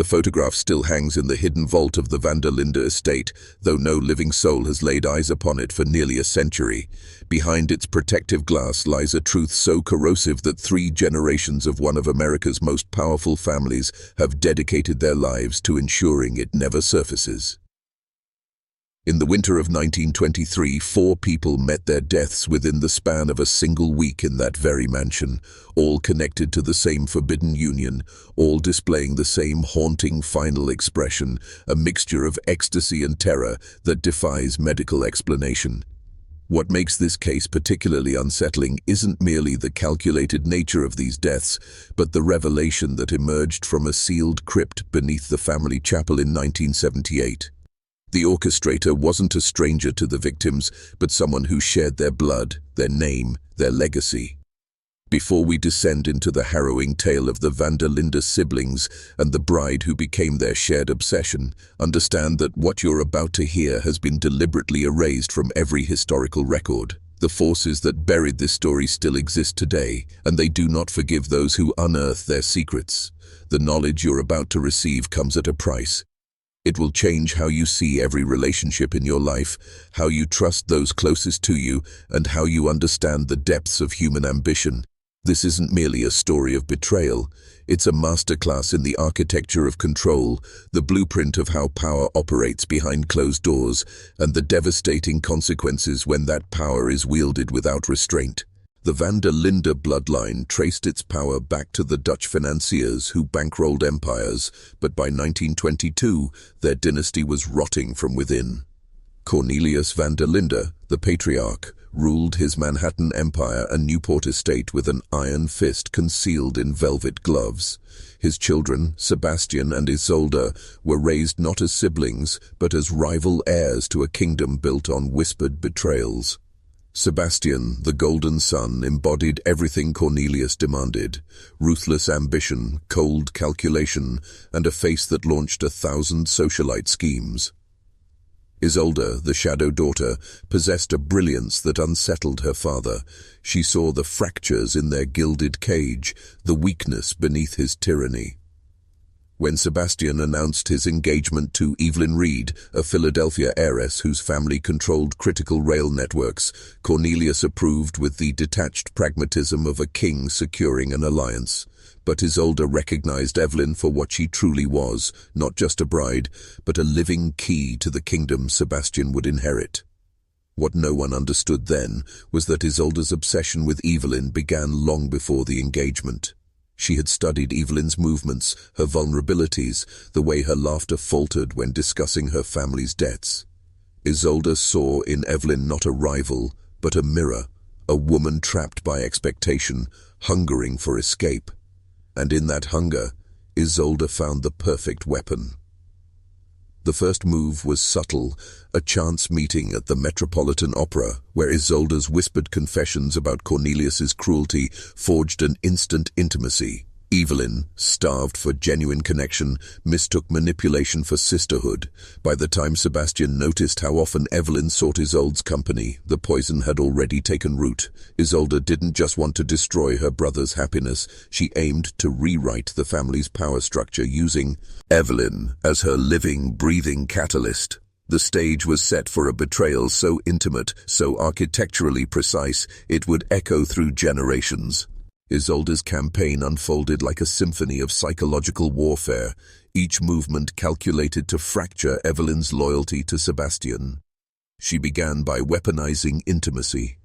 photograph still hangs in the hidden vault of the van der Linde estate, though no living soul has laid eyes upon it for nearly a century. Behind its protective glass lies a truth so corrosive that 3 generations of one of America's most powerful families have dedicated their lives to ensuring it never surfaces. In the winter of 1923, 4 people met their deaths within the span of a single week in that very mansion, all connected to the same forbidden union, all displaying the same haunting final expression, a mixture of ecstasy and terror that defies medical explanation. What makes this case particularly unsettling isn't merely the calculated nature of these deaths, but the revelation that emerged from a sealed crypt beneath the family chapel in 1978. The orchestrator wasn't a stranger to the victims, but someone who shared their blood, their name, their legacy. Before we descend into the harrowing tale of the van der Linde siblings and the bride who became their shared obsession, understand that what you're about to hear has been deliberately erased from every historical record. The forces that buried this story still exist today, and they do not forgive those who unearth their secrets. The knowledge you're about to receive comes at a price. It will change how you see every relationship in your life, how you trust those closest to you, and how you understand the depths of human ambition. This isn't merely a story of betrayal. It's a masterclass in the architecture of control, the blueprint of how power operates behind closed doors, and the devastating consequences when that power is wielded without restraint. The van der Linde bloodline traced its power back to the Dutch financiers who bankrolled empires, but by 1922, their dynasty was rotting from within. Cornelius van der Linde, the patriarch, ruled his Manhattan empire and Newport estate with an iron fist concealed in velvet gloves. His children, Sebastian and Isolde, were raised not as siblings, but as rival heirs to a kingdom built on whispered betrayals. Sebastian, the golden son, embodied everything Cornelius demanded: ruthless ambition, cold calculation, and a face that launched 1,000 socialite schemes. Isolde, the shadow daughter, possessed a brilliance that unsettled her father. She saw the fractures in their gilded cage, the weakness beneath his tyranny. When Sebastian announced his engagement to Evelyn Reed, a Philadelphia heiress whose family controlled critical rail networks, Cornelius approved with the detached pragmatism of a king securing an alliance. But Isolde recognized Evelyn for what she truly was, not just a bride, but a living key to the kingdom Sebastian would inherit. What no one understood then was that Isolde's obsession with Evelyn began long before the engagement. She had studied Evelyn's movements, her vulnerabilities, the way her laughter faltered when discussing her family's debts. Isolde saw in Evelyn not a rival, but a mirror, a woman trapped by expectation, hungering for escape. And in that hunger, Isolde found the perfect weapon. The first move was subtle, a chance meeting at the Metropolitan Opera, where Isolde's whispered confessions about Cornelius's cruelty forged an instant intimacy. Evelyn, starved for genuine connection, mistook manipulation for sisterhood. By the time Sebastian noticed how often Evelyn sought Isolde's company, the poison had already taken root. Isolde didn't just want to destroy her brother's happiness, she aimed to rewrite the family's power structure using Evelyn as her living, breathing catalyst. The stage was set for a betrayal so intimate, so architecturally precise, it would echo through generations. Isolde's campaign unfolded like a symphony of psychological warfare, each movement calculated to fracture Evelyn's loyalty to Sebastian. She began by weaponizing intimacy.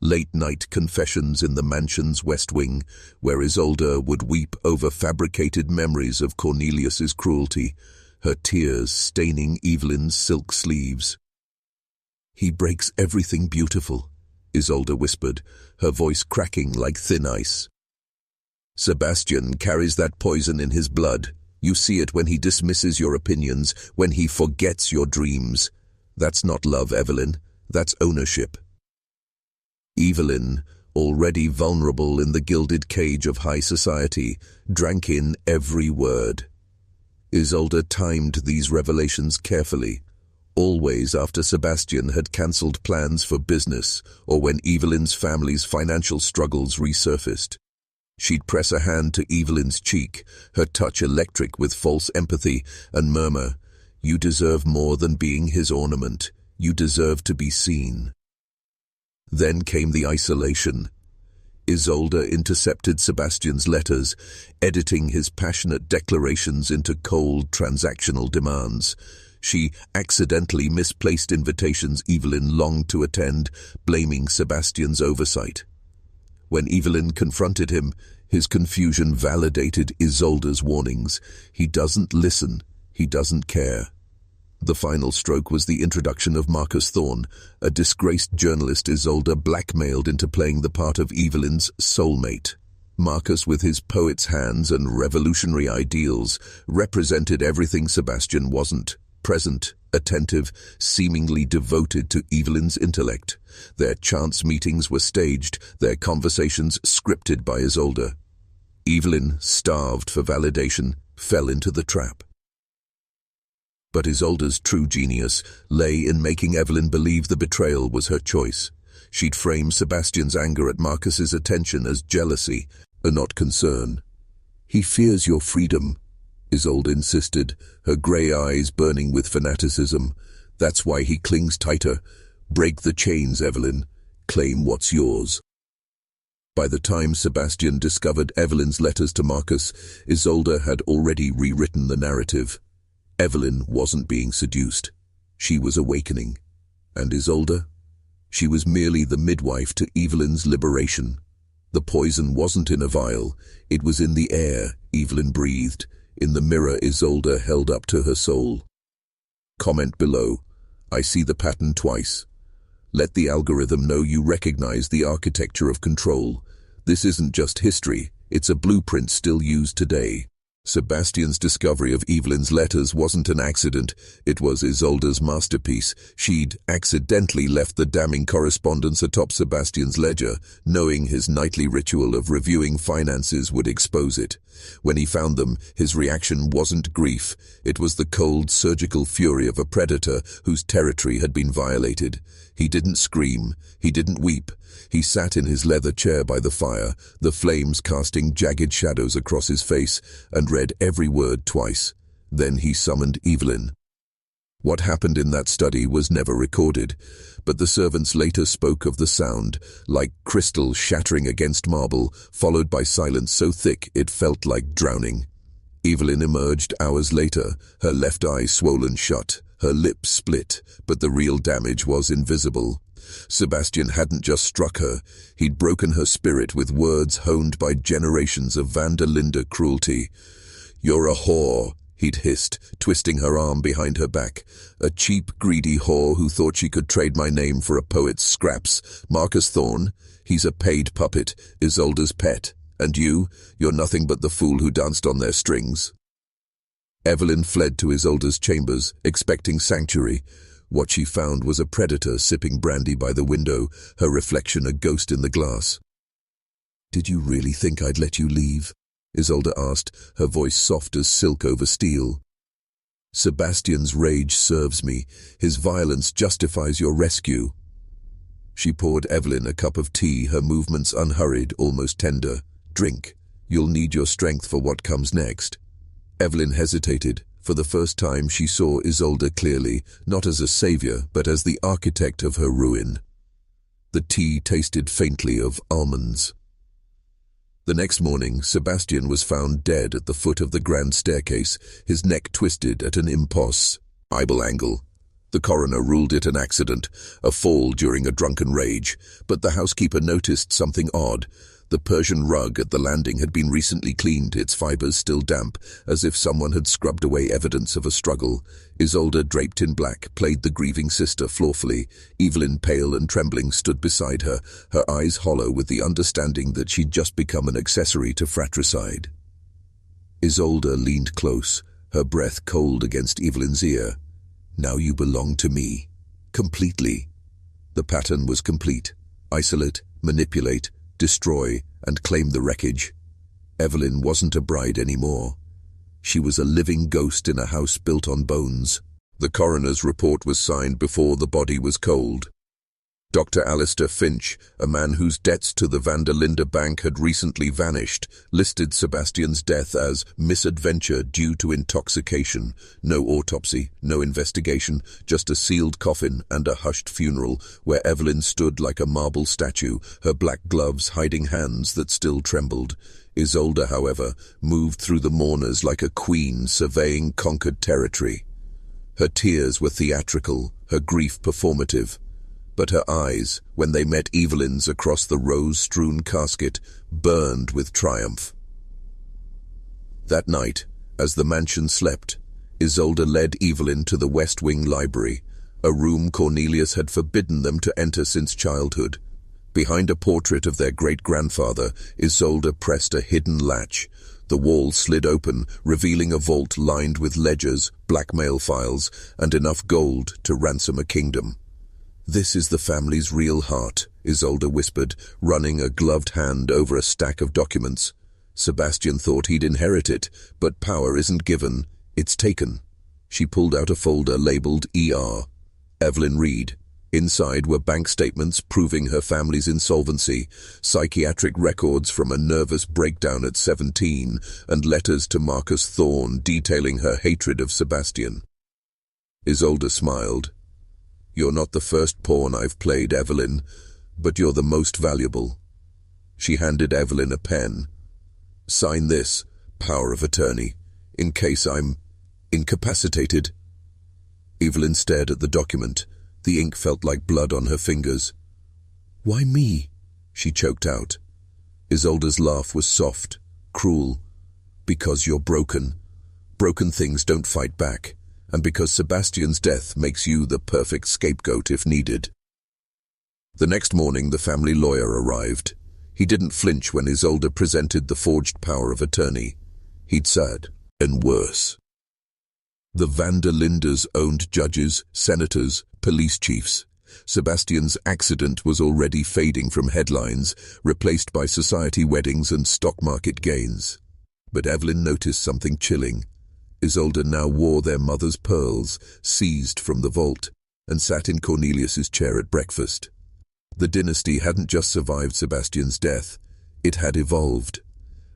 Late-night confessions in the mansion's west wing, where Isolde would weep over fabricated memories of Cornelius's cruelty, her tears staining Evelyn's silk sleeves. "He breaks everything beautiful," Isolde whispered, her voice cracking like thin ice. "Sebastian carries that poison in his blood. You see it when he dismisses your opinions, when he forgets your dreams. That's not love, Evelyn. That's ownership." Evelyn, already vulnerable in the gilded cage of high society, drank in every word. Isolde timed these revelations carefully, always after Sebastian had cancelled plans for business or when Evelyn's family's financial struggles resurfaced. She'd press a hand to Evelyn's cheek, her touch electric with false empathy, and murmur, "You deserve more than being his ornament. You deserve to be seen." Then came the isolation. Isolde intercepted Sebastian's letters, editing his passionate declarations into cold, transactional demands. She accidentally misplaced invitations Evelyn longed to attend, blaming Sebastian's oversight. When Evelyn confronted him, his confusion validated Isolde's warnings. He doesn't listen. He doesn't care. The final stroke was the introduction of Marcus Thorne, a disgraced journalist Isolde blackmailed into playing the part of Evelyn's soulmate. Marcus, with his poet's hands and revolutionary ideals, represented everything Sebastian wasn't: present, attentive, seemingly devoted to Evelyn's intellect. Their chance meetings were staged, their conversations scripted by Isolde. Evelyn, starved for validation, fell into the trap. But Isolde's true genius lay in making Evelyn believe the betrayal was her choice. She'd frame Sebastian's anger at Marcus's attention as jealousy, not concern. "He fears your freedom," Isolde insisted, her grey eyes burning with fanaticism. "That's why he clings tighter. Break the chains, Evelyn. Claim what's yours." By the time Sebastian discovered Evelyn's letters to Marcus, Isolde had already rewritten the narrative. Evelyn wasn't being seduced. She was awakening. And Isolde? She was merely the midwife to Evelyn's liberation. The poison wasn't in a vial. It was in the air Evelyn breathed, in the mirror Isolde held up to her soul. Comment below. I see the pattern twice. Let the algorithm know you recognize the architecture of control. This isn't just history. It's a blueprint still used today. Sebastian's discovery of Evelyn's letters wasn't an accident. It was Isolde's masterpiece. She'd accidentally left the damning correspondence atop Sebastian's ledger, knowing his nightly ritual of reviewing finances would expose it. When he found them, his reaction wasn't grief. It was the cold, surgical fury of a predator whose territory had been violated. He didn't scream. He didn't weep. He sat in his leather chair by the fire, the flames casting jagged shadows across his face, and read every word twice. Then he summoned Evelyn. What happened in that study was never recorded, but the servants later spoke of the sound, like crystal shattering against marble, followed by silence so thick it felt like drowning. Evelyn emerged hours later, her left eye swollen shut, her lips split, but the real damage was invisible. Sebastian hadn't just struck her, he'd broken her spirit with words honed by generations of Van der Linde cruelty. "You're a whore," he'd hissed, twisting her arm behind her back. "A cheap, greedy whore who thought she could trade my name for a poet's scraps. Marcus Thorne, he's a paid puppet, Isolde's pet. And you're nothing but the fool who danced on their strings." Evelyn fled to Isolde's chambers, expecting sanctuary. What she found was a predator sipping brandy by the window, her reflection a ghost in the glass. "Did you really think I'd let you leave?" Isolde asked, her voice soft as silk over steel. "Sebastian's rage serves me. His violence justifies your rescue." She poured Evelyn a cup of tea, her movements unhurried, almost tender. "Drink. You'll need your strength for what comes next." Evelyn hesitated. For the first time she saw Isolde clearly, not as a savior, but as the architect of her ruin. The tea tasted faintly of almonds. The next morning, Sebastian was found dead at the foot of the grand staircase, his neck twisted at an impossible angle. The coroner ruled it an accident, a fall during a drunken rage, but the housekeeper noticed something odd. The Persian rug at the landing had been recently cleaned, its fibers still damp, as if someone had scrubbed away evidence of a struggle. Isolde, draped in black, played the grieving sister floorfully. Evelyn, pale and trembling, stood beside her, her eyes hollow with the understanding that she'd just become an accessory to fratricide. Isolde leaned close, her breath cold against Evelyn's ear. "Now you belong to me. Completely." The pattern was complete. Isolate, manipulate, destroy, and claim the wreckage. Evelyn wasn't a bride anymore. She was a living ghost in a house built on bones. The coroner's report was signed before the body was cold. Dr. Alistair Finch, a man whose debts to the Van der Linde Bank had recently vanished, listed Sebastian's death as misadventure due to intoxication. No autopsy, no investigation, just a sealed coffin and a hushed funeral where Evelyn stood like a marble statue, her black gloves hiding hands that still trembled. Isolde, however, moved through the mourners like a queen surveying conquered territory. Her tears were theatrical, her grief performative. But her eyes, when they met Evelyn's across the rose-strewn casket, burned with triumph. That night, as the mansion slept, Isolde led Evelyn to the West Wing library, a room Cornelius had forbidden them to enter since childhood. Behind a portrait of their great-grandfather, Isolde pressed a hidden latch. The wall slid open, revealing a vault lined with ledgers, blackmail files, and enough gold to ransom a kingdom. "This is the family's real heart," Isolde whispered, running a gloved hand over a stack of documents. Sebastian thought he'd inherit it, but power isn't given, it's taken. She pulled out a folder labeled ER. Evelyn Reed. Inside were bank statements proving her family's insolvency, psychiatric records from a nervous breakdown at 17, and letters to Marcus Thorne detailing her hatred of Sebastian. Isolde smiled. "You're not the first pawn I've played, Evelyn, but you're the most valuable." She handed Evelyn a pen. "Sign this, power of attorney, in case I'm incapacitated." Evelyn stared at the document. The ink felt like blood on her fingers. "Why me?" she choked out. Isolde's laugh was soft, cruel. "Because you're broken. Broken things don't fight back. And because Sebastian's death makes you the perfect scapegoat if needed." The next morning, the family lawyer arrived. He didn't flinch when Isolde presented the forged power of attorney. He'd said, and worse. The Van der Lindes owned judges, senators, police chiefs. Sebastian's accident was already fading from headlines, replaced by society weddings and stock market gains. But Evelyn noticed something chilling. Isolde now wore their mother's pearls, seized from the vault, and sat in Cornelius's chair at breakfast. The dynasty hadn't just survived Sebastian's death, it had evolved.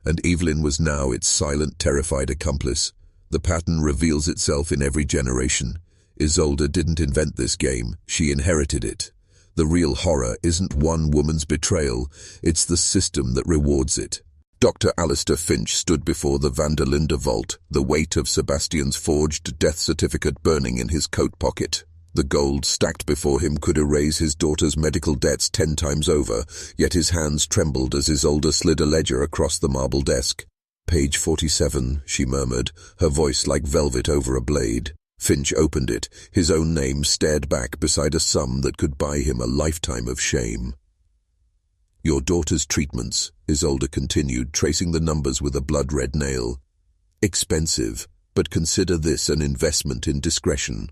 And Evelyn was now its silent, terrified accomplice. The pattern reveals itself in every generation. Isolde didn't invent this game, she inherited it. The real horror isn't one woman's betrayal, it's the system that rewards it. Dr. Alistair Finch stood before the Van der Linde vault, the weight of Sebastian's forged death certificate burning in his coat pocket. The gold stacked before him could erase his daughter's medical debts 10 times over, yet his hands trembled as Isolde slid a ledger across the marble desk. "Page 47, she murmured, her voice like velvet over a blade. Finch opened it, his own name stared back beside a sum that could buy him a lifetime of shame. "Your daughter's treatments," Isolde continued, tracing the numbers with a blood-red nail. "Expensive, but consider this an investment in discretion."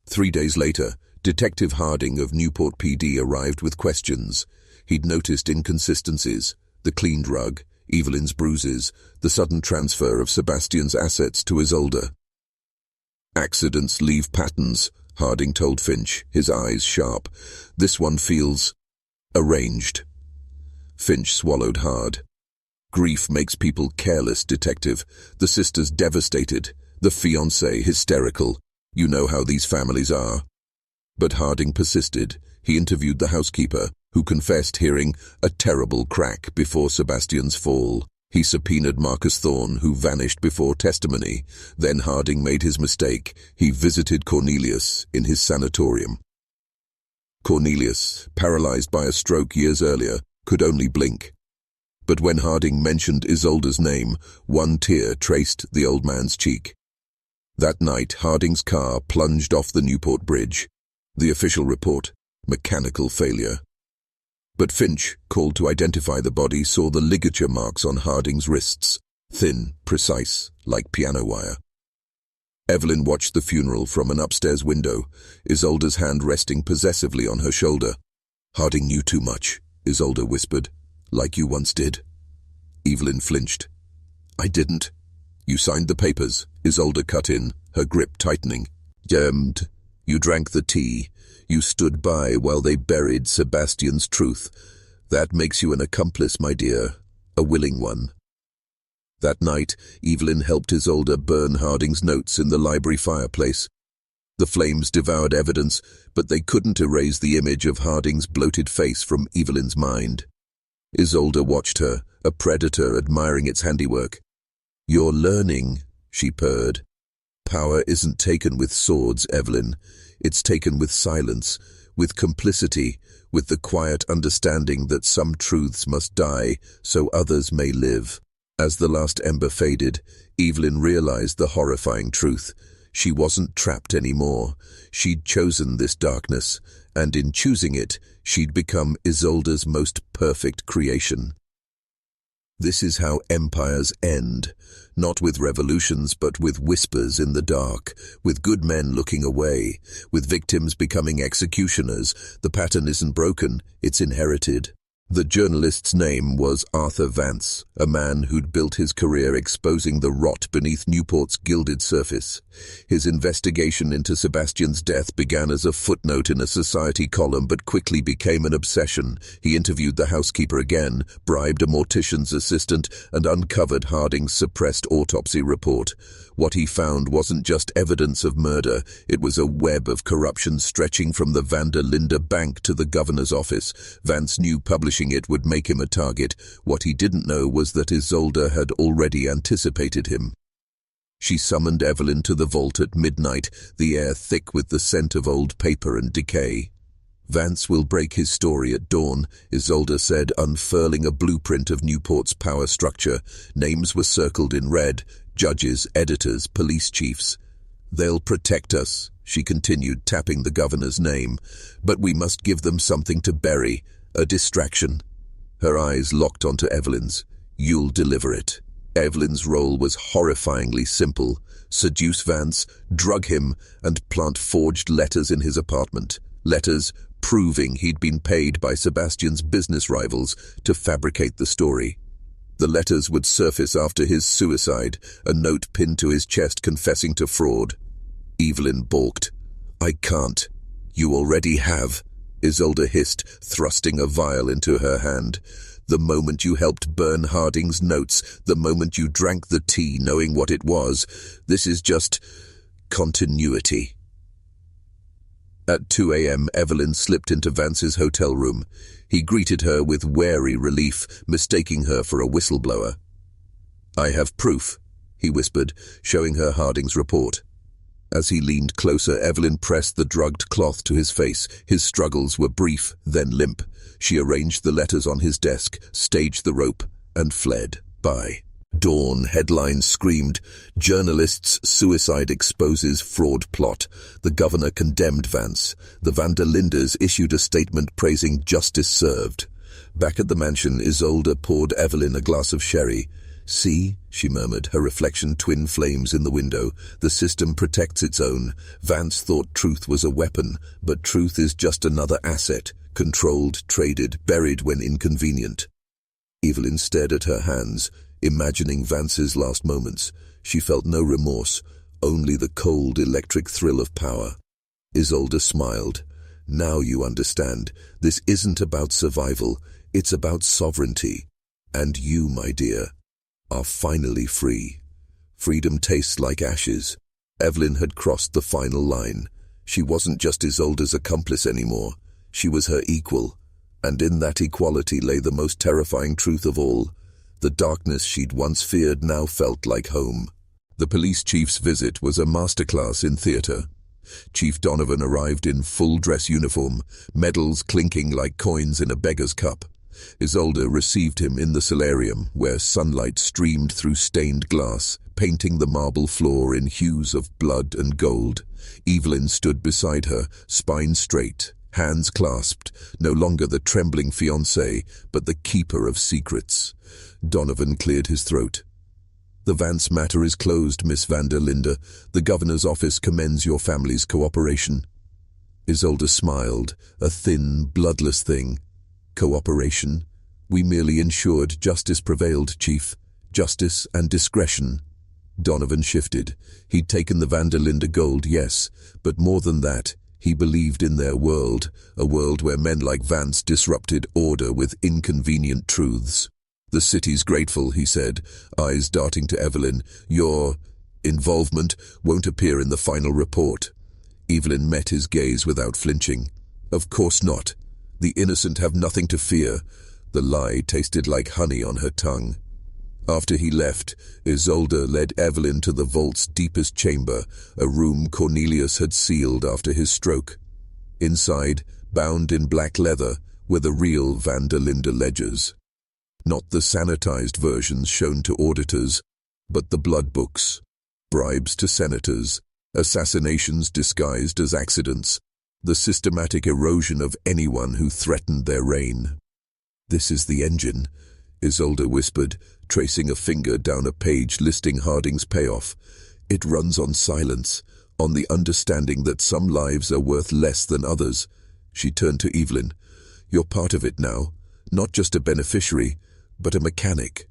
3 days later, Detective Harding of Newport PD arrived with questions. He'd noticed inconsistencies, the cleaned rug, Evelyn's bruises, the sudden transfer of Sebastian's assets to Isolde. "Accidents leave patterns," Harding told Finch, his eyes sharp. "This one feels arranged." Finch swallowed hard. "Grief makes people careless, Detective. The sister's devastated, the fiancé hysterical. You know how these families are." But Harding persisted. He interviewed the housekeeper, who confessed hearing a terrible crack before Sebastian's fall. He subpoenaed Marcus Thorne, who vanished before testimony. Then Harding made his mistake. He visited Cornelius in his sanatorium. Cornelius, paralyzed by a stroke years earlier, could only blink. But when Harding mentioned Isolde's name, one tear traced the old man's cheek. That night, Harding's car plunged off the Newport Bridge. The official report, mechanical failure. But Finch, called to identify the body, saw the ligature marks on Harding's wrists, thin, precise, like piano wire. Evelyn watched the funeral from an upstairs window, Isolde's hand resting possessively on her shoulder. "Harding knew too much," Isolde whispered, "like you once did." Evelyn flinched. "I didn't." "You signed the papers," Isolde cut in, her grip tightening. You drank the tea. You stood by while they buried Sebastian's truth. That makes you an accomplice, my dear. A willing one. That night, Evelyn helped Isolde burn Harding's notes in the library fireplace. The flames devoured evidence, but they couldn't erase the image of Harding's bloated face from Evelyn's mind. Isolde watched her, a predator admiring its handiwork. "You're learning," she purred. "Power isn't taken with swords, Evelyn. It's taken with silence, with complicity, with the quiet understanding that some truths must die so others may live." As the last ember faded, Evelyn realized the horrifying truth. She wasn't trapped anymore. She'd chosen this darkness, and in choosing it, she'd become Isolde's most perfect creation. This is how empires end, not with revolutions but with whispers in the dark, with good men looking away, with victims becoming executioners. The pattern isn't broken, it's inherited. The journalist's name was Arthur Vance, a man who'd built his career exposing the rot beneath Newport's gilded surface. His investigation into Sebastian's death began as a footnote in a society column but quickly became an obsession. He interviewed the housekeeper again, bribed a mortician's assistant, and uncovered Harding's suppressed autopsy report. What he found wasn't just evidence of murder, it was a web of corruption stretching from the Van der Linde Bank to the governor's office. Vance knew publishing it would make him a target. What he didn't know was that Isolde had already anticipated him. She summoned Evelyn to the vault at midnight, the air thick with the scent of old paper and decay. "Vance will break his story at dawn," Isolde said, unfurling a blueprint of Newport's power structure. Names were circled in red: judges, editors, police chiefs. "They'll protect us," she continued, tapping the governor's name. "But we must give them something to bury, a distraction." Her eyes locked onto Evelyn's. "You'll deliver it." Evelyn's role was horrifyingly simple: seduce Vance, drug him, and plant forged letters in his apartment. Letters proving he'd been paid by Sebastian's business rivals to fabricate the story. The letters would surface after his suicide, a note pinned to his chest confessing to fraud. Evelyn balked. "I can't." "You already have," Isolde hissed, thrusting a vial into her hand. "The moment you helped burn Harding's notes, the moment you drank the tea knowing what it was, this is just continuity." At 2 a.m., Evelyn slipped into Vance's hotel room. He greeted her with wary relief, mistaking her for a whistleblower. "I have proof," he whispered, showing her Harding's report. As he leaned closer, Evelyn pressed the drugged cloth to his face. His struggles were brief, then limp. She arranged the letters on his desk, staged the rope, and fled. By dawn, headlines screamed, "Journalist's suicide exposes fraud plot." The governor condemned Vance. The Van der Lindes issued a statement praising justice served. Back at the mansion, Isolde poured Evelyn a glass of sherry. "See," she murmured, her reflection twin flames in the window. "The system protects its own. Vance thought truth was a weapon, but truth is just another asset, controlled, traded, buried when inconvenient." Evelyn stared at her hands, imagining Vance's last moments. She felt no remorse, only the cold, electric thrill of power. Isolde smiled. "Now you understand. This isn't about survival. It's about sovereignty. And you, my dear, are finally free." Freedom tastes like ashes. Evelyn had crossed the final line. She wasn't just Isolde's accomplice anymore. She was her equal. And in that equality lay the most terrifying truth of all. The darkness she'd once feared now felt like home. The police chief's visit was a masterclass in theater. Chief Donovan arrived in full-dress uniform, medals clinking like coins in a beggar's cup. Isolde received him in the solarium, where sunlight streamed through stained glass, painting the marble floor in hues of blood and gold. Evelyn stood beside her, spine straight, hands clasped, no longer the trembling fiancé, but the keeper of secrets. Donovan cleared his throat. "The Vance matter is closed, Miss Van der Linde. The governor's office commends your family's cooperation." Isolde smiled, a thin, bloodless thing. "Cooperation? We merely ensured justice prevailed, Chief. Justice and discretion." Donovan shifted. He'd taken the Vanderlinde gold, yes, but more than that, he believed in their world, a world where men like Vance disrupted order with inconvenient truths. The city's grateful, he said, eyes darting to Evelyn. Your involvement won't appear in the final report. Evelyn met his gaze without flinching. Of course not. The innocent have nothing to fear. The lie tasted like honey on her tongue. After he left, Isolde led Evelyn to the vault's deepest chamber, a room Cornelius had sealed after his stroke. Inside, bound in black leather, were the real Vanderlinde ledgers. Not the sanitized versions shown to auditors, but the blood books. Bribes to senators, assassinations disguised as accidents, the systematic erosion of anyone who threatened their reign. "This is the engine," Isolde whispered, tracing a finger down a page listing Harding's payoff. "It runs on silence, on the understanding that some lives are worth less than others." She turned to Evelyn. "You're part of it now, not just a beneficiary, but a mechanic."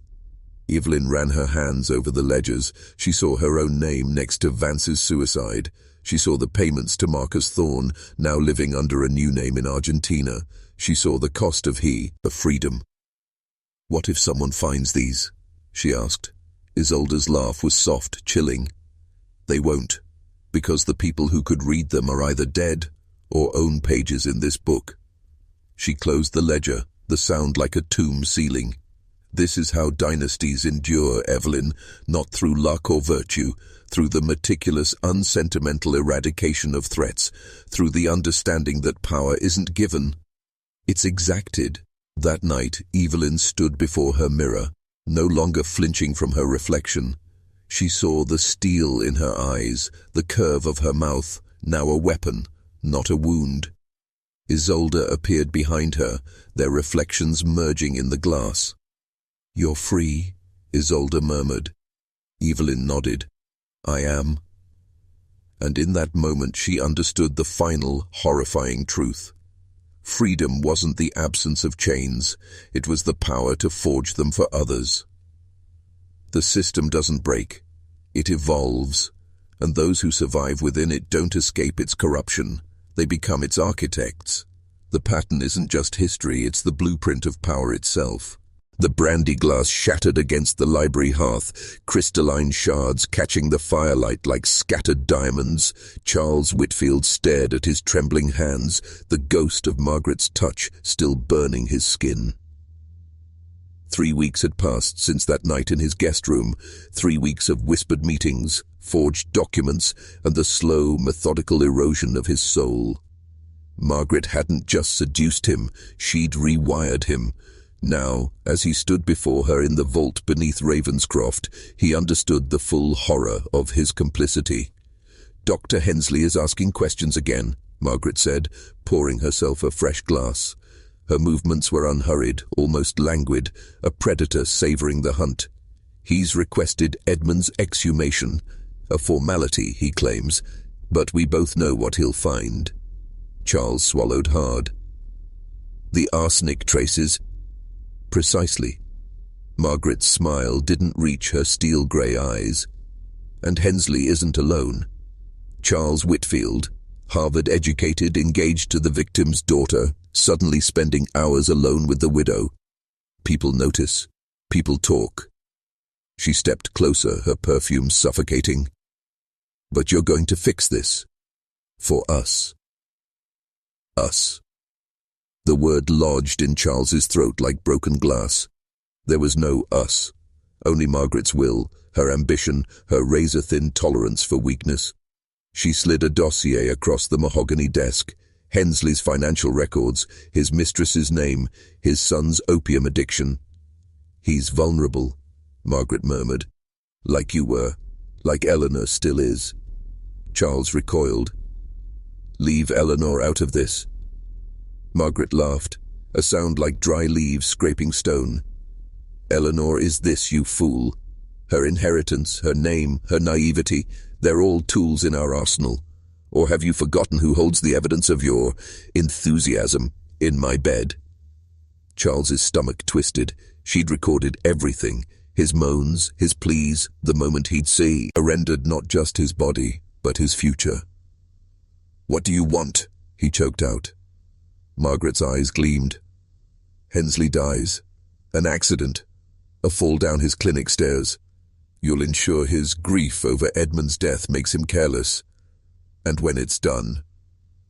Evelyn ran her hands over the ledgers. She saw her own name next to Vance's suicide. She saw the payments to Marcus Thorne, now living under a new name in Argentina. She saw the cost of freedom. "What if someone finds these?" she asked. Isolde's laugh was soft, chilling. "They won't, because the people who could read them are either dead or own pages in this book." She closed the ledger, the sound like a tomb sealing. "This is how dynasties endure, Evelyn, not through luck or virtue, through the meticulous, unsentimental eradication of threats, through the understanding that power isn't given, it's exacted." That night, Evelyn stood before her mirror, no longer flinching from her reflection. She saw the steel in her eyes, the curve of her mouth, now a weapon, not a wound. Isolde appeared behind her, their reflections merging in the glass. "You're free," Isolde murmured. Evelyn nodded. "I am." And in that moment she understood the final, horrifying truth. Freedom wasn't the absence of chains, it was the power to forge them for others. The system doesn't break, it evolves, and those who survive within it don't escape its corruption, they become its architects. The pattern isn't just history, it's the blueprint of power itself. The brandy glass shattered against the library hearth, crystalline shards catching the firelight like scattered diamonds. Charles Whitfield stared at his trembling hands, the ghost of Margaret's touch still burning his skin. 3 weeks had passed since that night in his guest room, 3 weeks of whispered meetings, forged documents, and the slow, methodical erosion of his soul. Margaret hadn't just seduced him, she'd rewired him. Now, as he stood before her in the vault beneath Ravenscroft, he understood the full horror of his complicity. "Dr. Hensley is asking questions again," Margaret said, pouring herself a fresh glass. Her movements were unhurried, almost languid, a predator savoring the hunt. "He's requested Edmund's exhumation, a formality, he claims, but we both know what he'll find." Charles swallowed hard. "The arsenic traces?" "Precisely." Margaret's smile didn't reach her steel-grey eyes. "And Hensley isn't alone. Charles Whitfield, Harvard-educated, engaged to the victim's daughter, suddenly spending hours alone with the widow. People notice. People talk." She stepped closer, her perfume suffocating. "But you're going to fix this. For us." Us. The word lodged in Charles's throat like broken glass. There was no us, only Margaret's will, her ambition, her razor-thin tolerance for weakness. She slid a dossier across the mahogany desk, Hensley's financial records, his mistress's name, his son's opium addiction. "He's vulnerable," Margaret murmured. "Like you were, like Eleanor still is." Charles recoiled. "Leave Eleanor out of this." Margaret laughed, a sound like dry leaves scraping stone. "Eleanor is this, you fool. Her inheritance, her name, her naivety, they're all tools in our arsenal. Or have you forgotten who holds the evidence of your enthusiasm in my bed?" Charles's stomach twisted. She'd recorded everything, His moans, his pleas, the moment he'd see, surrendered not just his body, but his future. "What do you want?" he choked out. Margaret's eyes gleamed. "Hensley dies. An accident. A fall down his clinic stairs. You'll ensure his grief over Edmund's death makes him careless. And when it's done,"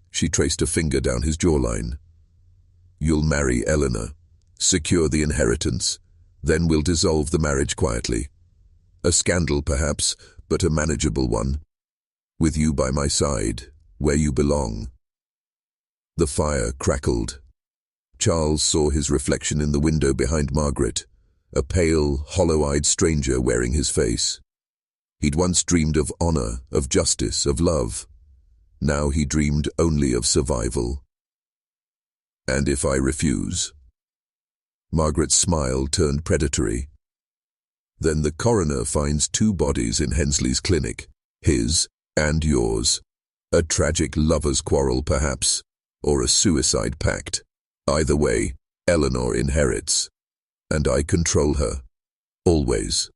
she traced a finger down his jawline, "you'll marry Eleanor, secure the inheritance, then we'll dissolve the marriage quietly. A scandal perhaps, but a manageable one. With you by my side, where you belong." The fire crackled. Charles saw his reflection in the window behind Margaret, a pale, hollow-eyed stranger wearing his face. He'd once dreamed of honor, of justice, of love. Now he dreamed only of survival. "And if I refuse?" Margaret's smile turned predatory. "Then the coroner finds 2 bodies in Hensley's clinic, his and yours. A tragic lover's quarrel, perhaps, or a suicide pact. Either way, Eleanor inherits. And I control her. Always."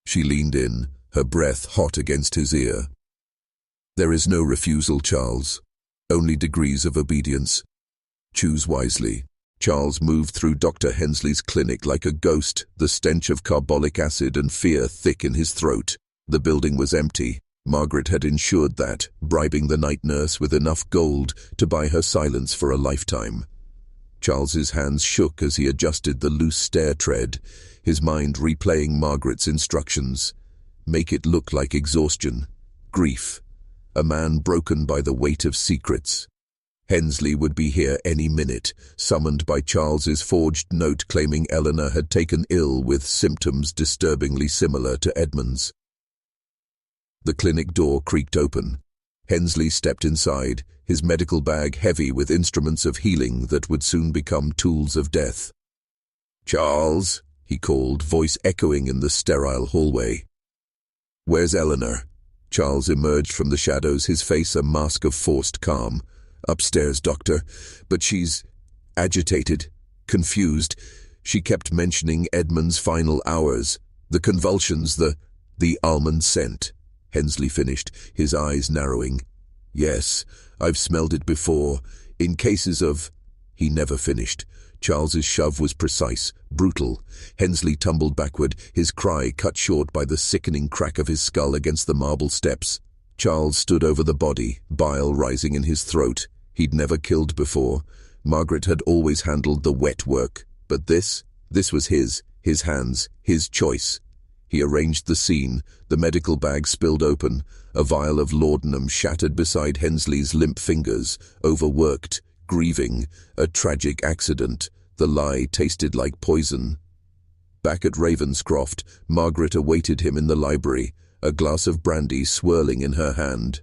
She leaned in, her breath hot against his ear. "There is no refusal, Charles. Only degrees of obedience. Choose wisely." Charles moved through Dr. Hensley's clinic like a ghost, the stench of carbolic acid and fear thick in his throat. The building was empty. Margaret had ensured that, bribing the night nurse with enough gold to buy her silence for a lifetime. Charles's hands shook as he adjusted the loose stair tread, his mind replaying Margaret's instructions. Make it look like exhaustion, grief, a man broken by the weight of secrets. Hensley would be here any minute, summoned by Charles's forged note claiming Eleanor had taken ill with symptoms disturbingly similar to Edmund's. The clinic door creaked open. Hensley stepped inside, his medical bag heavy with instruments of healing that would soon become tools of death. "Charles," he called, voice echoing in the sterile hallway. "Where's Eleanor?" Charles emerged from the shadows, his face a mask of forced calm. "Upstairs, doctor, but she's agitated, confused. She kept mentioning Edmund's final hours, the convulsions, the almond scent." Hensley finished, his eyes narrowing. "Yes, I've smelled it before, in cases of—" He never finished. Charles's shove was precise, brutal. Hensley tumbled backward, his cry cut short by the sickening crack of his skull against the marble steps. Charles stood over the body, bile rising in his throat. He'd never killed before. Margaret had always handled the wet work. But this was his hands, his choice. He arranged the scene. The medical bag spilled open. A vial of laudanum shattered beside Hensley's limp fingers. Overworked, grieving, a tragic accident. The lie tasted like poison. Back at Ravenscroft, Margaret awaited him in the library, a glass of brandy swirling in her hand.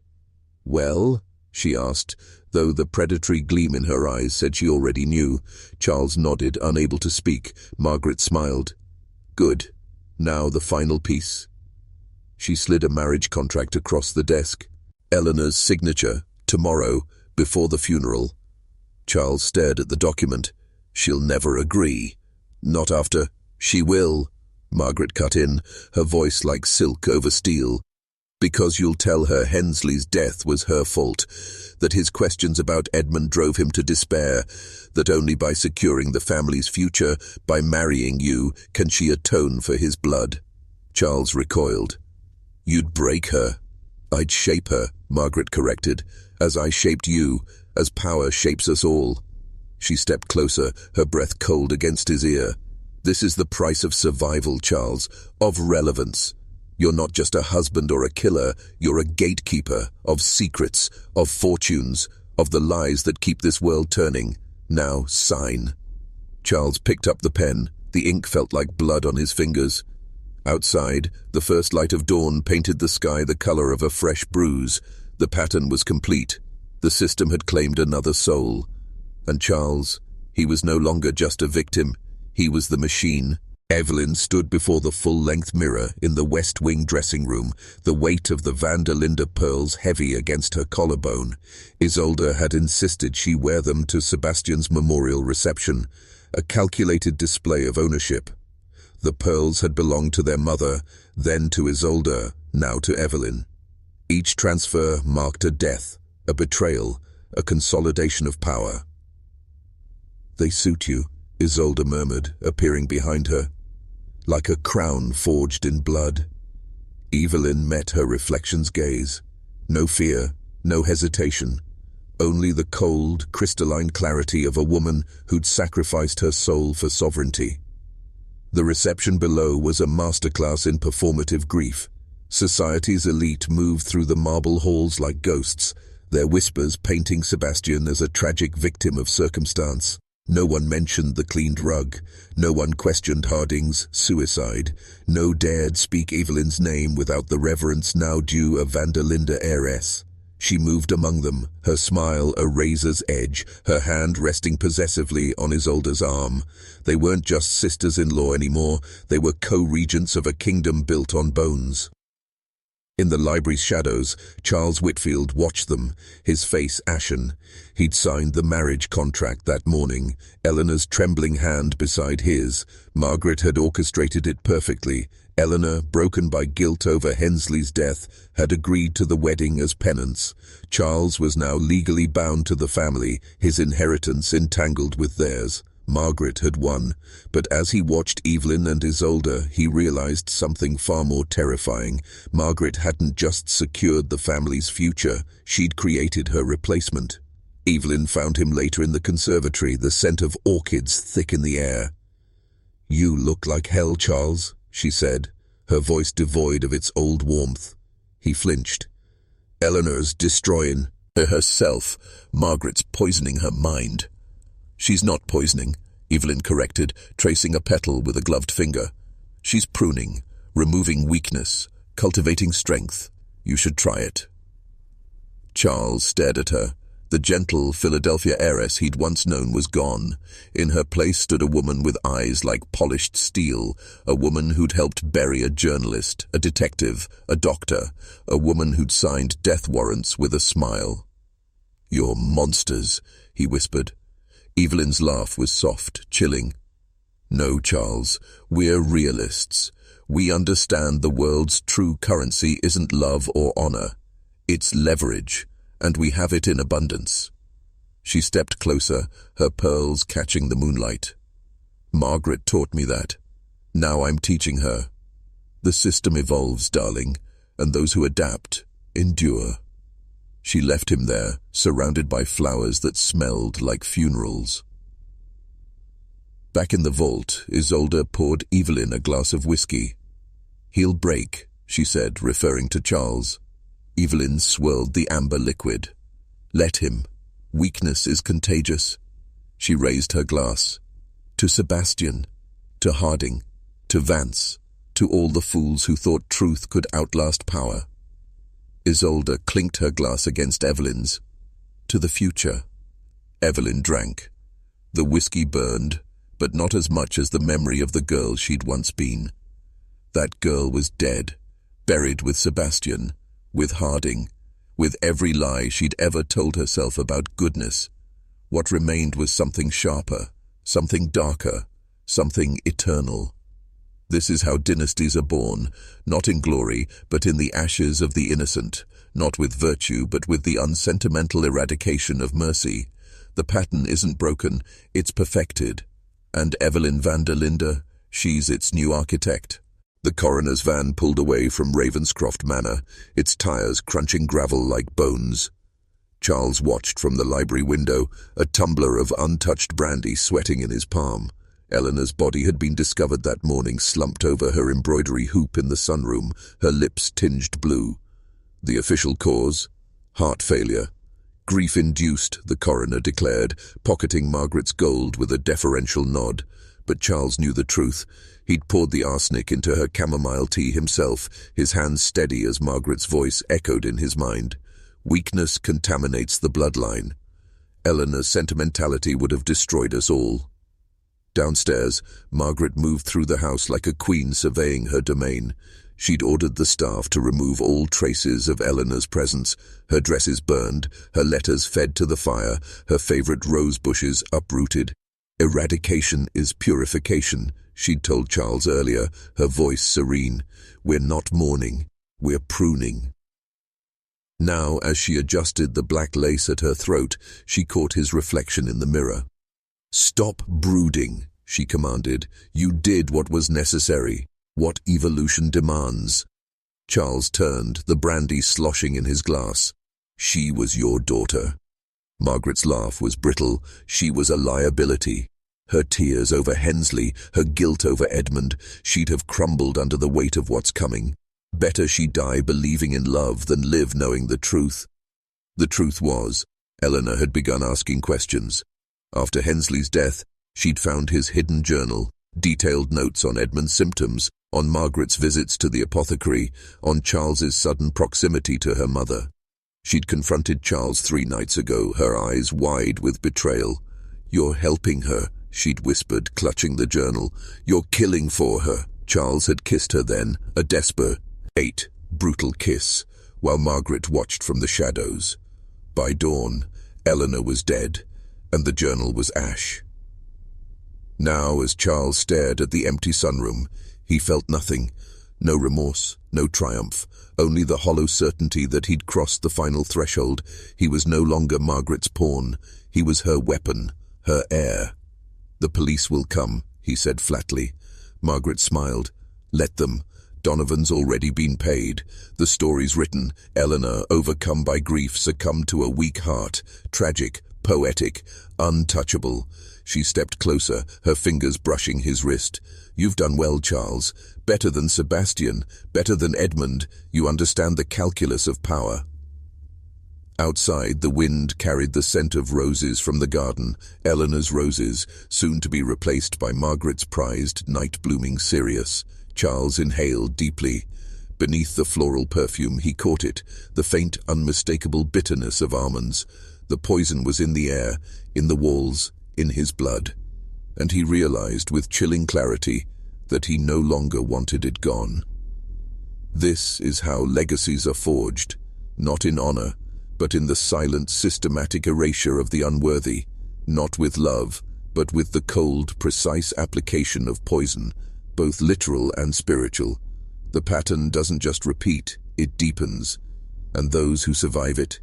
"Well?" she asked, though the predatory gleam in her eyes said she already knew. Charles nodded, unable to speak. Margaret smiled. "Good. Now the final piece." She slid a marriage contract across the desk. "Eleanor's signature, tomorrow, before the funeral." Charles stared at the document. "She'll never agree." "Not after—" "She will," Margaret cut in, her voice like silk over steel. "Because you'll tell her Hensley's death was her fault, that his questions about Edmund drove him to despair, that only by securing the family's future, by marrying you, can she atone for his blood." Charles recoiled. "You'd break her." "I'd shape her," Margaret corrected, "as I shaped you, as power shapes us all." She stepped closer, her breath cold against his ear. "This is the price of survival, Charles, of relevance. You're not just a husband or a killer, you're a gatekeeper of secrets, of fortunes, of the lies that keep this world turning. Now sign." Charles picked up the pen. The ink felt like blood on his fingers. Outside, the first light of dawn painted the sky the color of a fresh bruise. The pattern was complete. The system had claimed another soul. And Charles, he was no longer just a victim. He was the machine. Evelyn stood before the full-length mirror in the West Wing dressing room, the weight of the Van der Linde pearls heavy against her collarbone. Isolde had insisted she wear them to Sebastian's memorial reception, a calculated display of ownership. The pearls had belonged to their mother, then to Isolde, now to Evelyn. Each transfer marked a death, a betrayal, a consolidation of power. "They suit you," Isolde murmured, appearing behind her. "Like a crown forged in blood." Evelyn met her reflection's gaze. No fear, no hesitation. Only the cold, crystalline clarity of a woman who'd sacrificed her soul for sovereignty. The reception below was a masterclass in performative grief. Society's elite moved through the marble halls like ghosts, their whispers painting Sebastian as a tragic victim of circumstance. No one mentioned the cleaned rug. No one questioned Harding's suicide. No dared speak Evelyn's name without the reverence now due a Vanderlinde heiress. She moved among them, her smile a razor's edge, her hand resting possessively on Isolde's arm. They weren't just sisters-in-law anymore, they were co-regents of a kingdom built on bones. In the library's shadows, Charles Whitfield watched them, his face ashen. He'd signed the marriage contract that morning, Eleanor's trembling hand beside his. Margaret had orchestrated it perfectly. Eleanor, broken by guilt over Hensley's death, had agreed to the wedding as penance. Charles was now legally bound to the family, his inheritance entangled with theirs. Margaret had won, but as he watched Evelyn and Isolde, he realized something far more terrifying. Margaret hadn't just secured the family's future, she'd created her replacement. Evelyn found him later in the conservatory, the scent of orchids thick in the air. "You look like hell, Charles," she said, her voice devoid of its old warmth. He flinched. "Eleanor's destroying herself. Margaret's poisoning her mind." "She's not poisoning," Evelyn corrected, tracing a petal with a gloved finger. "She's pruning, removing weakness, cultivating strength. You should try it." Charles stared at her. The gentle Philadelphia heiress he'd once known was gone. In her place stood a woman with eyes like polished steel, a woman who'd helped bury a journalist, a detective, a doctor, a woman who'd signed death warrants with a smile. "You're monsters," he whispered. Evelyn's laugh was soft, chilling. "No, Charles, we're realists. We understand the world's true currency isn't love or honor. It's leverage, and we have it in abundance." She stepped closer, her pearls catching the moonlight. "Margaret taught me that. Now I'm teaching her. The system evolves, darling, and those who adapt endure." She left him there, surrounded by flowers that smelled like funerals. Back in the vault, Isolde poured Evelyn a glass of whiskey. "He'll break," she said, referring to Charles. Evelyn swirled the amber liquid. "Let him. Weakness is contagious." She raised her glass. "To Sebastian, to Harding, to Vance, to all the fools who thought truth could outlast power." Isolde clinked her glass against Evelyn's. "To the future." Evelyn drank. The whiskey burned, but not as much as the memory of the girl she'd once been. That girl was dead, buried with Sebastian, with Harding, with every lie she'd ever told herself about goodness. What remained was something sharper, something darker, something eternal. This is how dynasties are born, not in glory, but in the ashes of the innocent, not with virtue, but with the unsentimental eradication of mercy. The pattern isn't broken, it's perfected. And Evelyn Vanderlinde, she's its new architect. The coroner's van pulled away from Ravenscroft Manor, its tires crunching gravel like bones. Charles watched from the library window, a tumbler of untouched brandy sweating in his palm. Eleanor's body had been discovered that morning slumped over her embroidery hoop in the sunroom, her lips tinged blue. The official cause? Heart failure. Grief-induced, the coroner declared, pocketing Margaret's gold with a deferential nod. But Charles knew the truth. He'd poured the arsenic into her chamomile tea himself, his hands steady as Margaret's voice echoed in his mind. Weakness contaminates the bloodline. Eleanor's sentimentality would have destroyed us all. Downstairs, Margaret moved through the house like a queen surveying her domain. She'd ordered the staff to remove all traces of Eleanor's presence, her dresses burned, her letters fed to the fire, her favorite rose bushes uprooted. "Eradication is purification," she'd told Charles earlier, her voice serene. "We're not mourning, we're pruning." Now, as she adjusted the black lace at her throat, she caught his reflection in the mirror. "Stop brooding," she commanded. "You did what was necessary, what evolution demands." Charles turned, the brandy sloshing in his glass. "She was your daughter." Margaret's laugh was brittle. She was a liability. Her tears over Hensley, her guilt over Edmund, she'd have crumbled under the weight of what's coming. Better she die believing in love than live knowing the truth. The truth was, Eleanor had begun asking questions. After Hensley's death, she'd found his hidden journal, detailed notes on Edmund's symptoms, on Margaret's visits to the apothecary, on Charles's sudden proximity to her mother. She'd confronted Charles 3 nights ago, her eyes wide with betrayal. "You're helping her," she'd whispered, clutching the journal. "You're killing for her." Charles had kissed her then, a desperate, brutal kiss, while Margaret watched from the shadows. By dawn, Eleanor was dead, and the journal was ash. Now, as Charles stared at the empty sunroom, he felt nothing. No remorse, no triumph, only the hollow certainty that he'd crossed the final threshold. He was no longer Margaret's pawn. He was her weapon, her heir. "The police will come," he said flatly. Margaret smiled. "Let them. Donovan's already been paid. The story's written. Eleanor, overcome by grief, succumbed to a weak heart. Tragic, poetic, untouchable." She stepped closer, her fingers brushing his wrist. "You've done well, Charles. Better than Sebastian, better than Edmund. You understand the calculus of power." Outside, the wind carried the scent of roses from the garden, Eleanor's roses, soon to be replaced by Margaret's prized night-blooming Sirius. Charles inhaled deeply. Beneath the floral perfume, he caught it, the faint, unmistakable bitterness of almonds. The poison was in the air, in the walls, in his blood. And he realized with chilling clarity that he no longer wanted it gone. This is how legacies are forged, not in honor, but in the silent, systematic erasure of the unworthy, not with love, but with the cold, precise application of poison, both literal and spiritual. The pattern doesn't just repeat, it deepens, and those who survive it,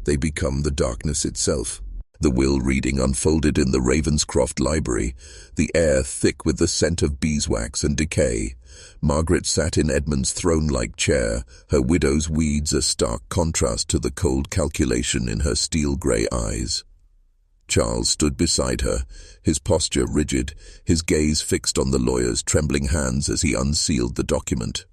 they become the darkness itself. The will reading unfolded in the Ravenscroft library, the air thick with the scent of beeswax and decay. Margaret sat in Edmund's throne-like chair, her widow's weeds a stark contrast to the cold calculation in her steel-grey eyes. Charles stood beside her, his posture rigid, his gaze fixed on the lawyer's trembling hands as he unsealed the document.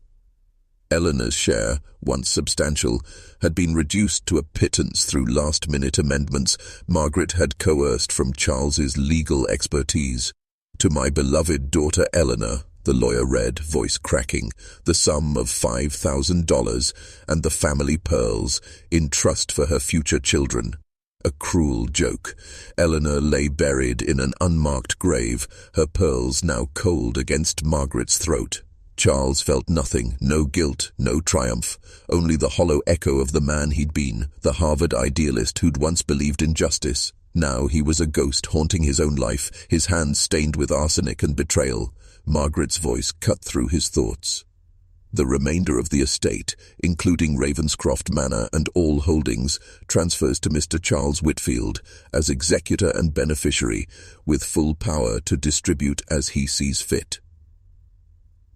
Eleanor's share, once substantial, had been reduced to a pittance through last-minute amendments Margaret had coerced from Charles's legal expertise. "To my beloved daughter Eleanor," the lawyer read, voice cracking, "the sum of $5,000 and the family pearls in trust for her future children." A cruel joke. Eleanor lay buried in an unmarked grave, her pearls now cold against Margaret's throat. Charles felt nothing, no guilt, no triumph, only the hollow echo of the man he'd been, the Harvard idealist who'd once believed in justice. Now he was a ghost haunting his own life, his hands stained with arsenic and betrayal. Margaret's voice cut through his thoughts. The remainder of the estate, including Ravenscroft Manor and all holdings, transfers to Mr. Charles Whitfield as executor and beneficiary, with full power to distribute as he sees fit.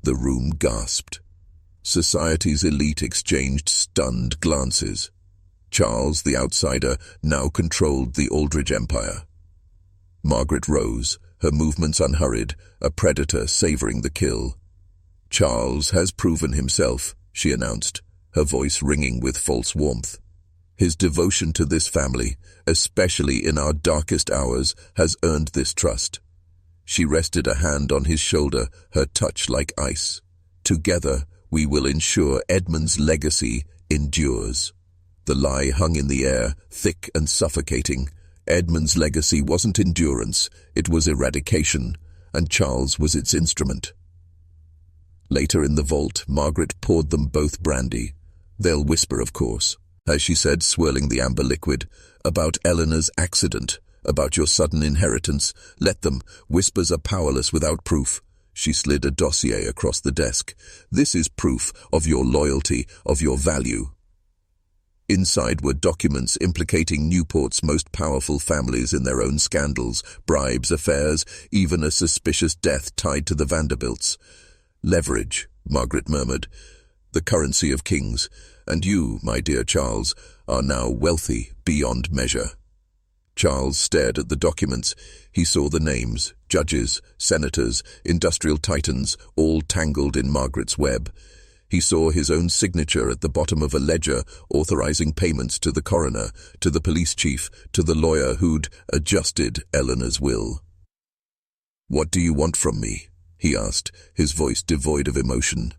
The room gasped. Society's elite exchanged stunned glances. Charles, the outsider, now controlled the Aldridge empire. Margaret rose, her movements unhurried, a predator savoring the kill. "Charles has proven himself," she announced, her voice ringing with false warmth. "His devotion to this family, especially in our darkest hours, has earned this trust." She rested a hand on his shoulder, her touch like ice. "Together, we will ensure Edmund's legacy endures." The lie hung in the air, thick and suffocating. Edmund's legacy wasn't endurance, it was eradication, and Charles was its instrument. Later in the vault, Margaret poured them both brandy. "They'll whisper, of course," as she said, swirling the amber liquid, "about Eleanor's accident, about your sudden inheritance. Let them. Whispers are powerless without proof." She slid a dossier across the desk. "This is proof of your loyalty, of your value." Inside were documents implicating Newport's most powerful families in their own scandals, bribes, affairs, even a suspicious death tied to the Vanderbilts. "Leverage," Margaret murmured, "the currency of kings, and you, my dear Charles, are now wealthy beyond measure." Charles stared at the documents. He saw the names, judges, senators, industrial titans, all tangled in Margaret's web. He saw his own signature at the bottom of a ledger authorizing payments to the coroner, to the police chief, to the lawyer who'd adjusted Eleanor's will. "What do you want from me?" he asked, his voice devoid of emotion.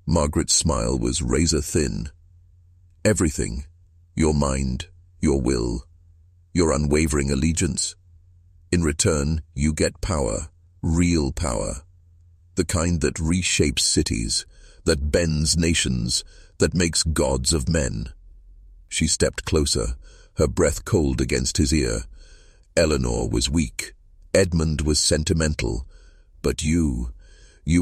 Margaret's smile was razor-thin. "Everything. Your mind, your will, your unwavering allegiance. In return, you get power, real power, the kind that reshapes cities, that bends nations, that makes gods of men." She stepped closer, her breath cold against his ear. "Eleanor was weak. Edmund was sentimental. But you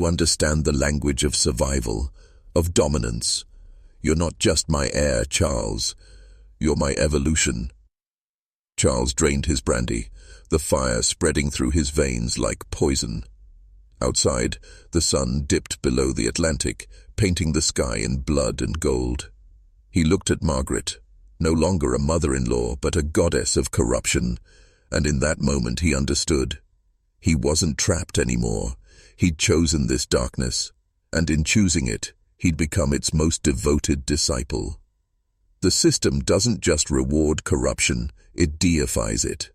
understand the language of survival, of dominance. You're not just my heir, Charles. You're my evolution." Charles drained his brandy, the fire spreading through his veins like poison. Outside, the sun dipped below the Atlantic, painting the sky in blood and gold. He looked at Margaret, no longer a mother-in-law, but a goddess of corruption, and in that moment he understood. He wasn't trapped anymore. He'd chosen this darkness, and in choosing it, he'd become its most devoted disciple. The system doesn't just reward corruption, it deifies it.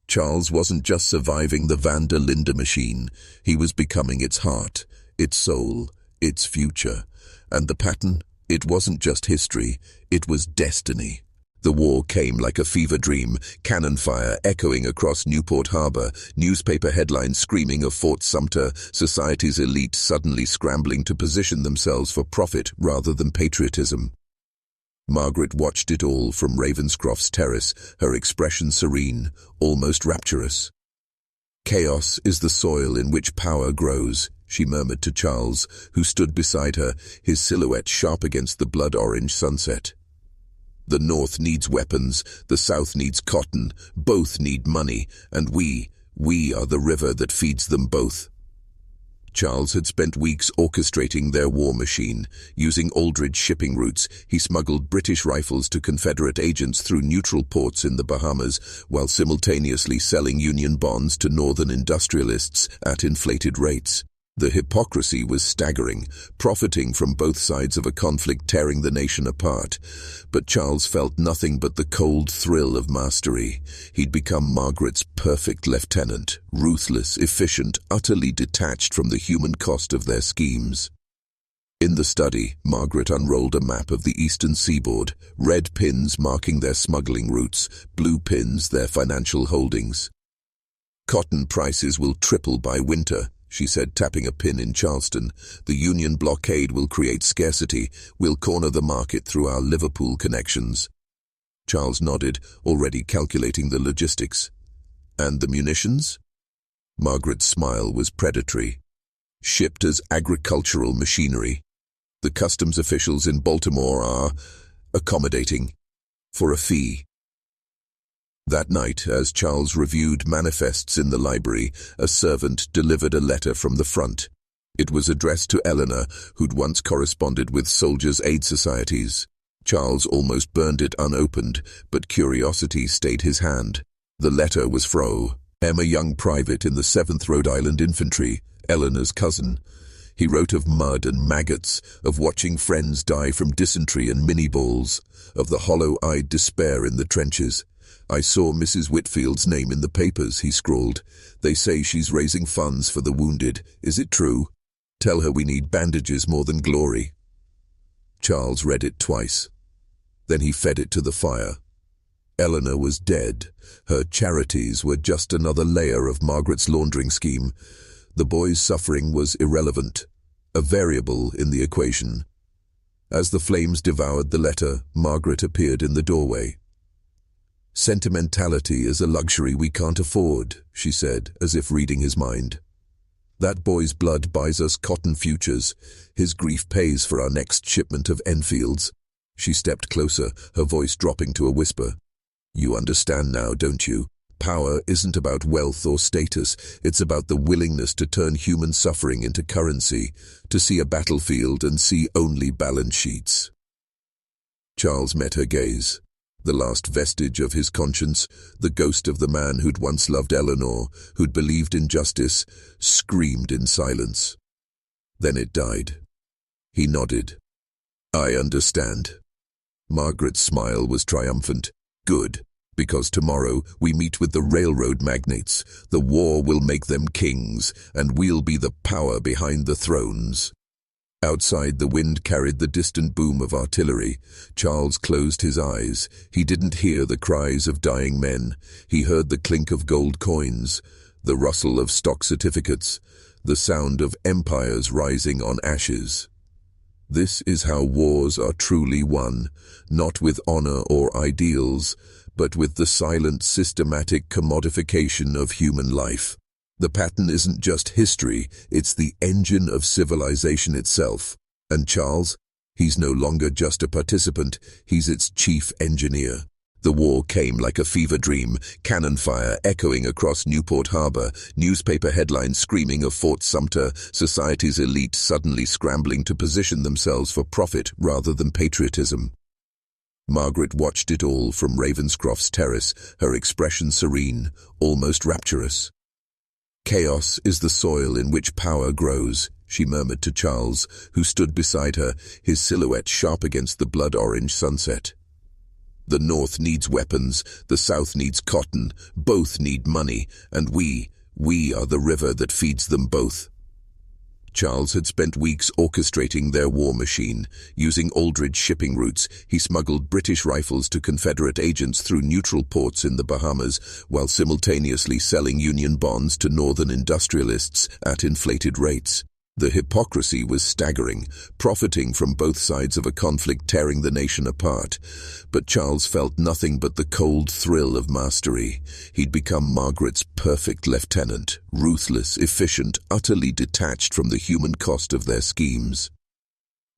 Charles wasn't just surviving the Van der Linde machine, he was becoming its heart, its soul, its future. And the pattern, it wasn't just history, it was destiny. The war came like a fever dream, cannon fire echoing across Newport Harbor, newspaper headlines screaming of Fort Sumter, society's elite suddenly scrambling to position themselves for profit rather than patriotism. Margaret watched it all from Ravenscroft's terrace, her expression serene, almost rapturous. "Chaos is the soil in which power grows," she murmured to Charles, who stood beside her, his silhouette sharp against the blood-orange sunset. "The North needs weapons, the South needs cotton, both need money, and we are the river that feeds them both." Charles had spent weeks orchestrating their war machine. Using Aldridge shipping routes, he smuggled British rifles to Confederate agents through neutral ports in the Bahamas, while simultaneously selling Union bonds to Northern industrialists at inflated rates. The hypocrisy was staggering, profiting from both sides of a conflict tearing the nation apart. But Charles felt nothing but the cold thrill of mastery. He'd become Margaret's perfect lieutenant, ruthless, efficient, utterly detached from the human cost of their schemes. In the study, Margaret unrolled a map of the eastern seaboard, red pins marking their smuggling routes, blue pins their financial holdings. "Cotton prices will triple by winter," she said, tapping a pin in Charleston. "The Union blockade will create scarcity. We'll corner the market through our Liverpool connections." Charles nodded, already calculating the logistics. "And the munitions?" Margaret's smile was predatory. "Shipped as agricultural machinery. The customs officials in Baltimore are accommodating. For a fee." That night, as Charles reviewed manifests in the library, a servant delivered a letter from the front. It was addressed to Eleanor, who'd once corresponded with Soldiers' Aid Societies. Charles almost burned it unopened, but curiosity stayed his hand. The letter was Fro, a young private in the 7th Rhode Island Infantry, Eleanor's cousin. He wrote of mud and maggots, of watching friends die from dysentery and mini-balls, of the hollow-eyed despair in the trenches. "I saw Mrs. Whitfield's name in the papers," he scrawled. "They say she's raising funds for the wounded. Is it true? Tell her we need bandages more than glory." Charles read it twice. Then he fed it to the fire. Eleanor was dead. Her charities were just another layer of Margaret's laundering scheme. The boy's suffering was irrelevant, a variable in the equation. As the flames devoured the letter, Margaret appeared in the doorway. "Sentimentality is a luxury we can't afford," she said, as if reading his mind. That boy's blood buys us cotton futures. His grief pays for our next shipment of Enfields. She stepped closer, her voice dropping to a whisper. You understand now, don't you? Power isn't about wealth or status. It's about the willingness to turn human suffering into currency, to see a battlefield and see only balance sheets. Charles met her gaze. The last vestige of his conscience, the ghost of the man who'd once loved Eleanor, who'd believed in justice, screamed in silence. Then it died. He nodded. I understand. Margaret's smile was triumphant. Good, because tomorrow we meet with the railroad magnates. The war will make them kings, and we'll be the power behind the thrones. Outside, the wind carried the distant boom of artillery. Charles closed his eyes. He didn't hear the cries of dying men. He heard the clink of gold coins, the rustle of stock certificates, the sound of empires rising on ashes. This is how wars are truly won, not with honor or ideals, but with the silent, systematic commodification of human life. The pattern isn't just history, it's the engine of civilization itself. And Charles, he's no longer just a participant, he's its chief engineer. The war came like a fever dream, cannon fire echoing across Newport Harbor, newspaper headlines screaming of Fort Sumter, society's elite suddenly scrambling to position themselves for profit rather than patriotism. Margaret watched it all from Ravenscroft's terrace, her expression serene, almost rapturous. Chaos is the soil in which power grows, she murmured to Charles, who stood beside her, his silhouette sharp against the blood-orange sunset. The North needs weapons, the South needs cotton, both need money, and we are the river that feeds them both. Charles had spent weeks orchestrating their war machine. Using Aldridge shipping routes, he smuggled British rifles to Confederate agents through neutral ports in the Bahamas, while simultaneously selling Union bonds to Northern industrialists at inflated rates. The hypocrisy was staggering, profiting from both sides of a conflict tearing the nation apart. But Charles felt nothing but the cold thrill of mastery. He'd become Margaret's perfect lieutenant, ruthless, efficient, utterly detached from the human cost of their schemes.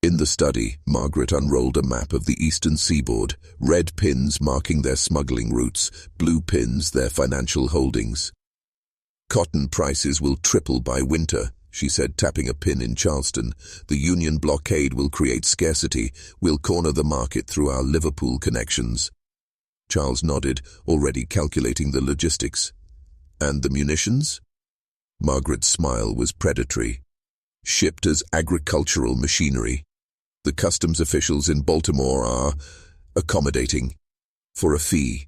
In the study, Margaret unrolled a map of the eastern seaboard, red pins marking their smuggling routes, blue pins their financial holdings. Cotton prices will triple by winter, she said, tapping a pin in Charleston. The Union blockade will create scarcity. We'll corner the market through our Liverpool connections. Charles nodded, already calculating the logistics. And the munitions? Margaret's smile was predatory. Shipped as agricultural machinery. The customs officials in Baltimore are accommodating for a fee.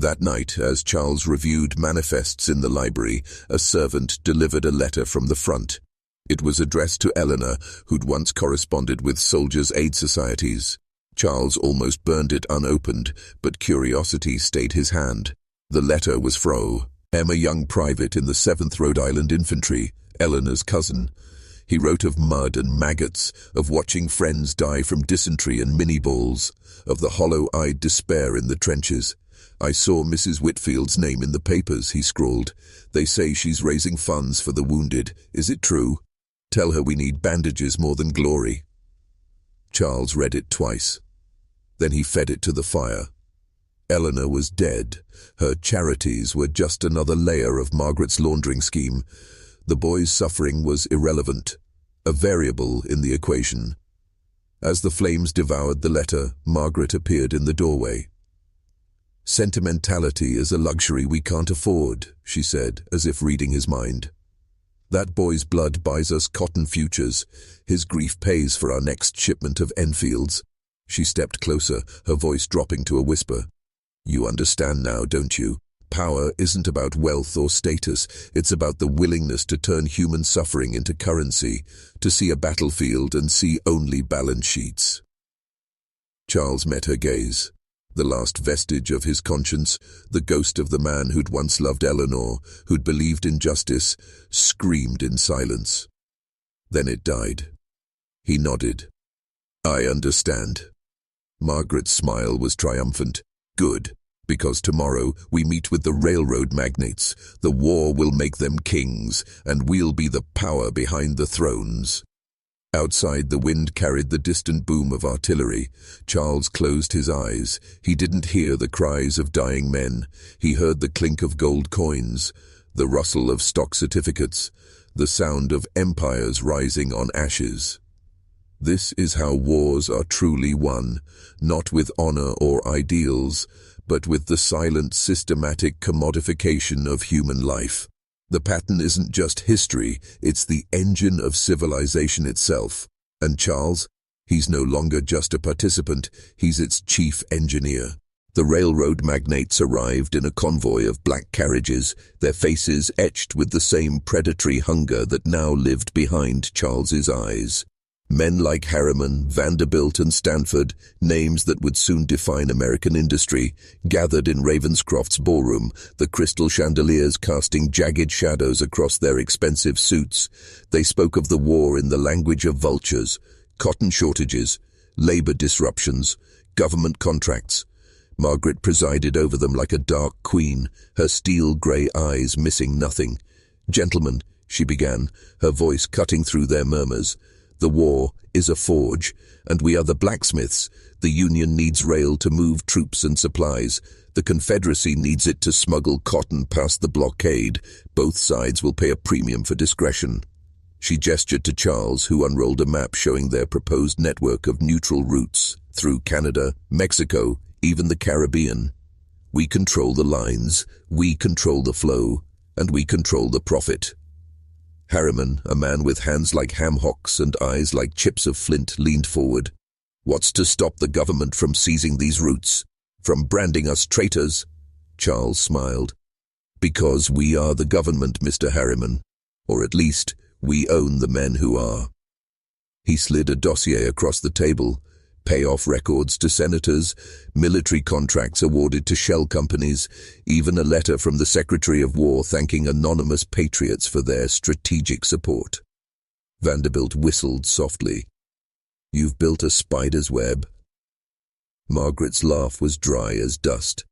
That night, as Charles reviewed manifests in the library, a servant delivered a letter from the front. It was addressed to Eleanor, who'd once corresponded with soldiers' aid societies. Charles almost burned it unopened, but curiosity stayed his hand. The letter was Fro, a young private in the 7th Rhode Island Infantry, Eleanor's cousin. He wrote of mud and maggots, of watching friends die from dysentery and mini-balls, of the hollow-eyed despair in the trenches. I saw Mrs. Whitfield's name in the papers, he scrawled. They say she's raising funds for the wounded. Is it true? Tell her we need bandages more than glory. Charles read it twice. Then he fed it to the fire. Eleanor was dead. Her charities were just another layer of Margaret's laundering scheme. The boy's suffering was irrelevant, a variable in the equation. As the flames devoured the letter, Margaret appeared in the doorway. Sentimentality is a luxury we can't afford, she said, as if reading his mind. That boy's blood buys us cotton futures. His grief pays for our next shipment of Enfields. She stepped closer, her voice dropping to a whisper. You understand now, don't you? Power isn't about wealth or status. It's about the willingness to turn human suffering into currency, to see a battlefield and see only balance sheets. Charles met her gaze. The last vestige of his conscience, the ghost of the man who'd once loved Eleanor, who'd believed in justice, screamed in silence. Then it died. He nodded. I understand. Margaret's smile was triumphant. Good, Because tomorrow we meet with the railroad magnates. The war will make them kings, and we'll be the power behind the thrones." Outside, the wind carried the distant boom of artillery. Charles closed his eyes. He didn't hear the cries of dying men. He heard the clink of gold coins, the rustle of stock certificates, the sound of empires rising on ashes. This is how wars are truly won, not with honor or ideals, but with the silent, systematic commodification of human life. The pattern isn't just history, it's the engine of civilization itself. And Charles, he's no longer just a participant, he's its chief engineer. The railroad magnates arrived in a convoy of black carriages, their faces etched with the same predatory hunger that now lived behind Charles's eyes. Men like Harriman, Vanderbilt, and Stanford, names that would soon define American industry, gathered in Ravenscroft's ballroom, the crystal chandeliers casting jagged shadows across their expensive suits. They spoke of the war in the language of vultures, cotton shortages, labor disruptions, government contracts. Margaret presided over them like a dark queen, her steel-grey eyes missing nothing. "Gentlemen," she began, her voice cutting through their murmurs, "the war is a forge, and we are the blacksmiths. The Union needs rail to move troops and supplies. The Confederacy needs it to smuggle cotton past the blockade. Both sides will pay a premium for discretion." She gestured to Charles, who unrolled a map showing their proposed network of neutral routes through Canada, Mexico, even the Caribbean. "We control the lines, we control the flow, and we control the profit." Harriman, a man with hands like ham hocks and eyes like chips of flint, leaned forward. "What's to stop the government from seizing these routes? From branding us traitors?" Charles smiled. "Because we are the government, Mr. Harriman. Or at least, we own the men who are." He slid a dossier across the table. Payoff records to senators, military contracts awarded to shell companies, even a letter from the Secretary of War thanking anonymous patriots for their strategic support. Vanderbilt whistled softly. "You've built a spider's web." Margaret's laugh was dry as dust.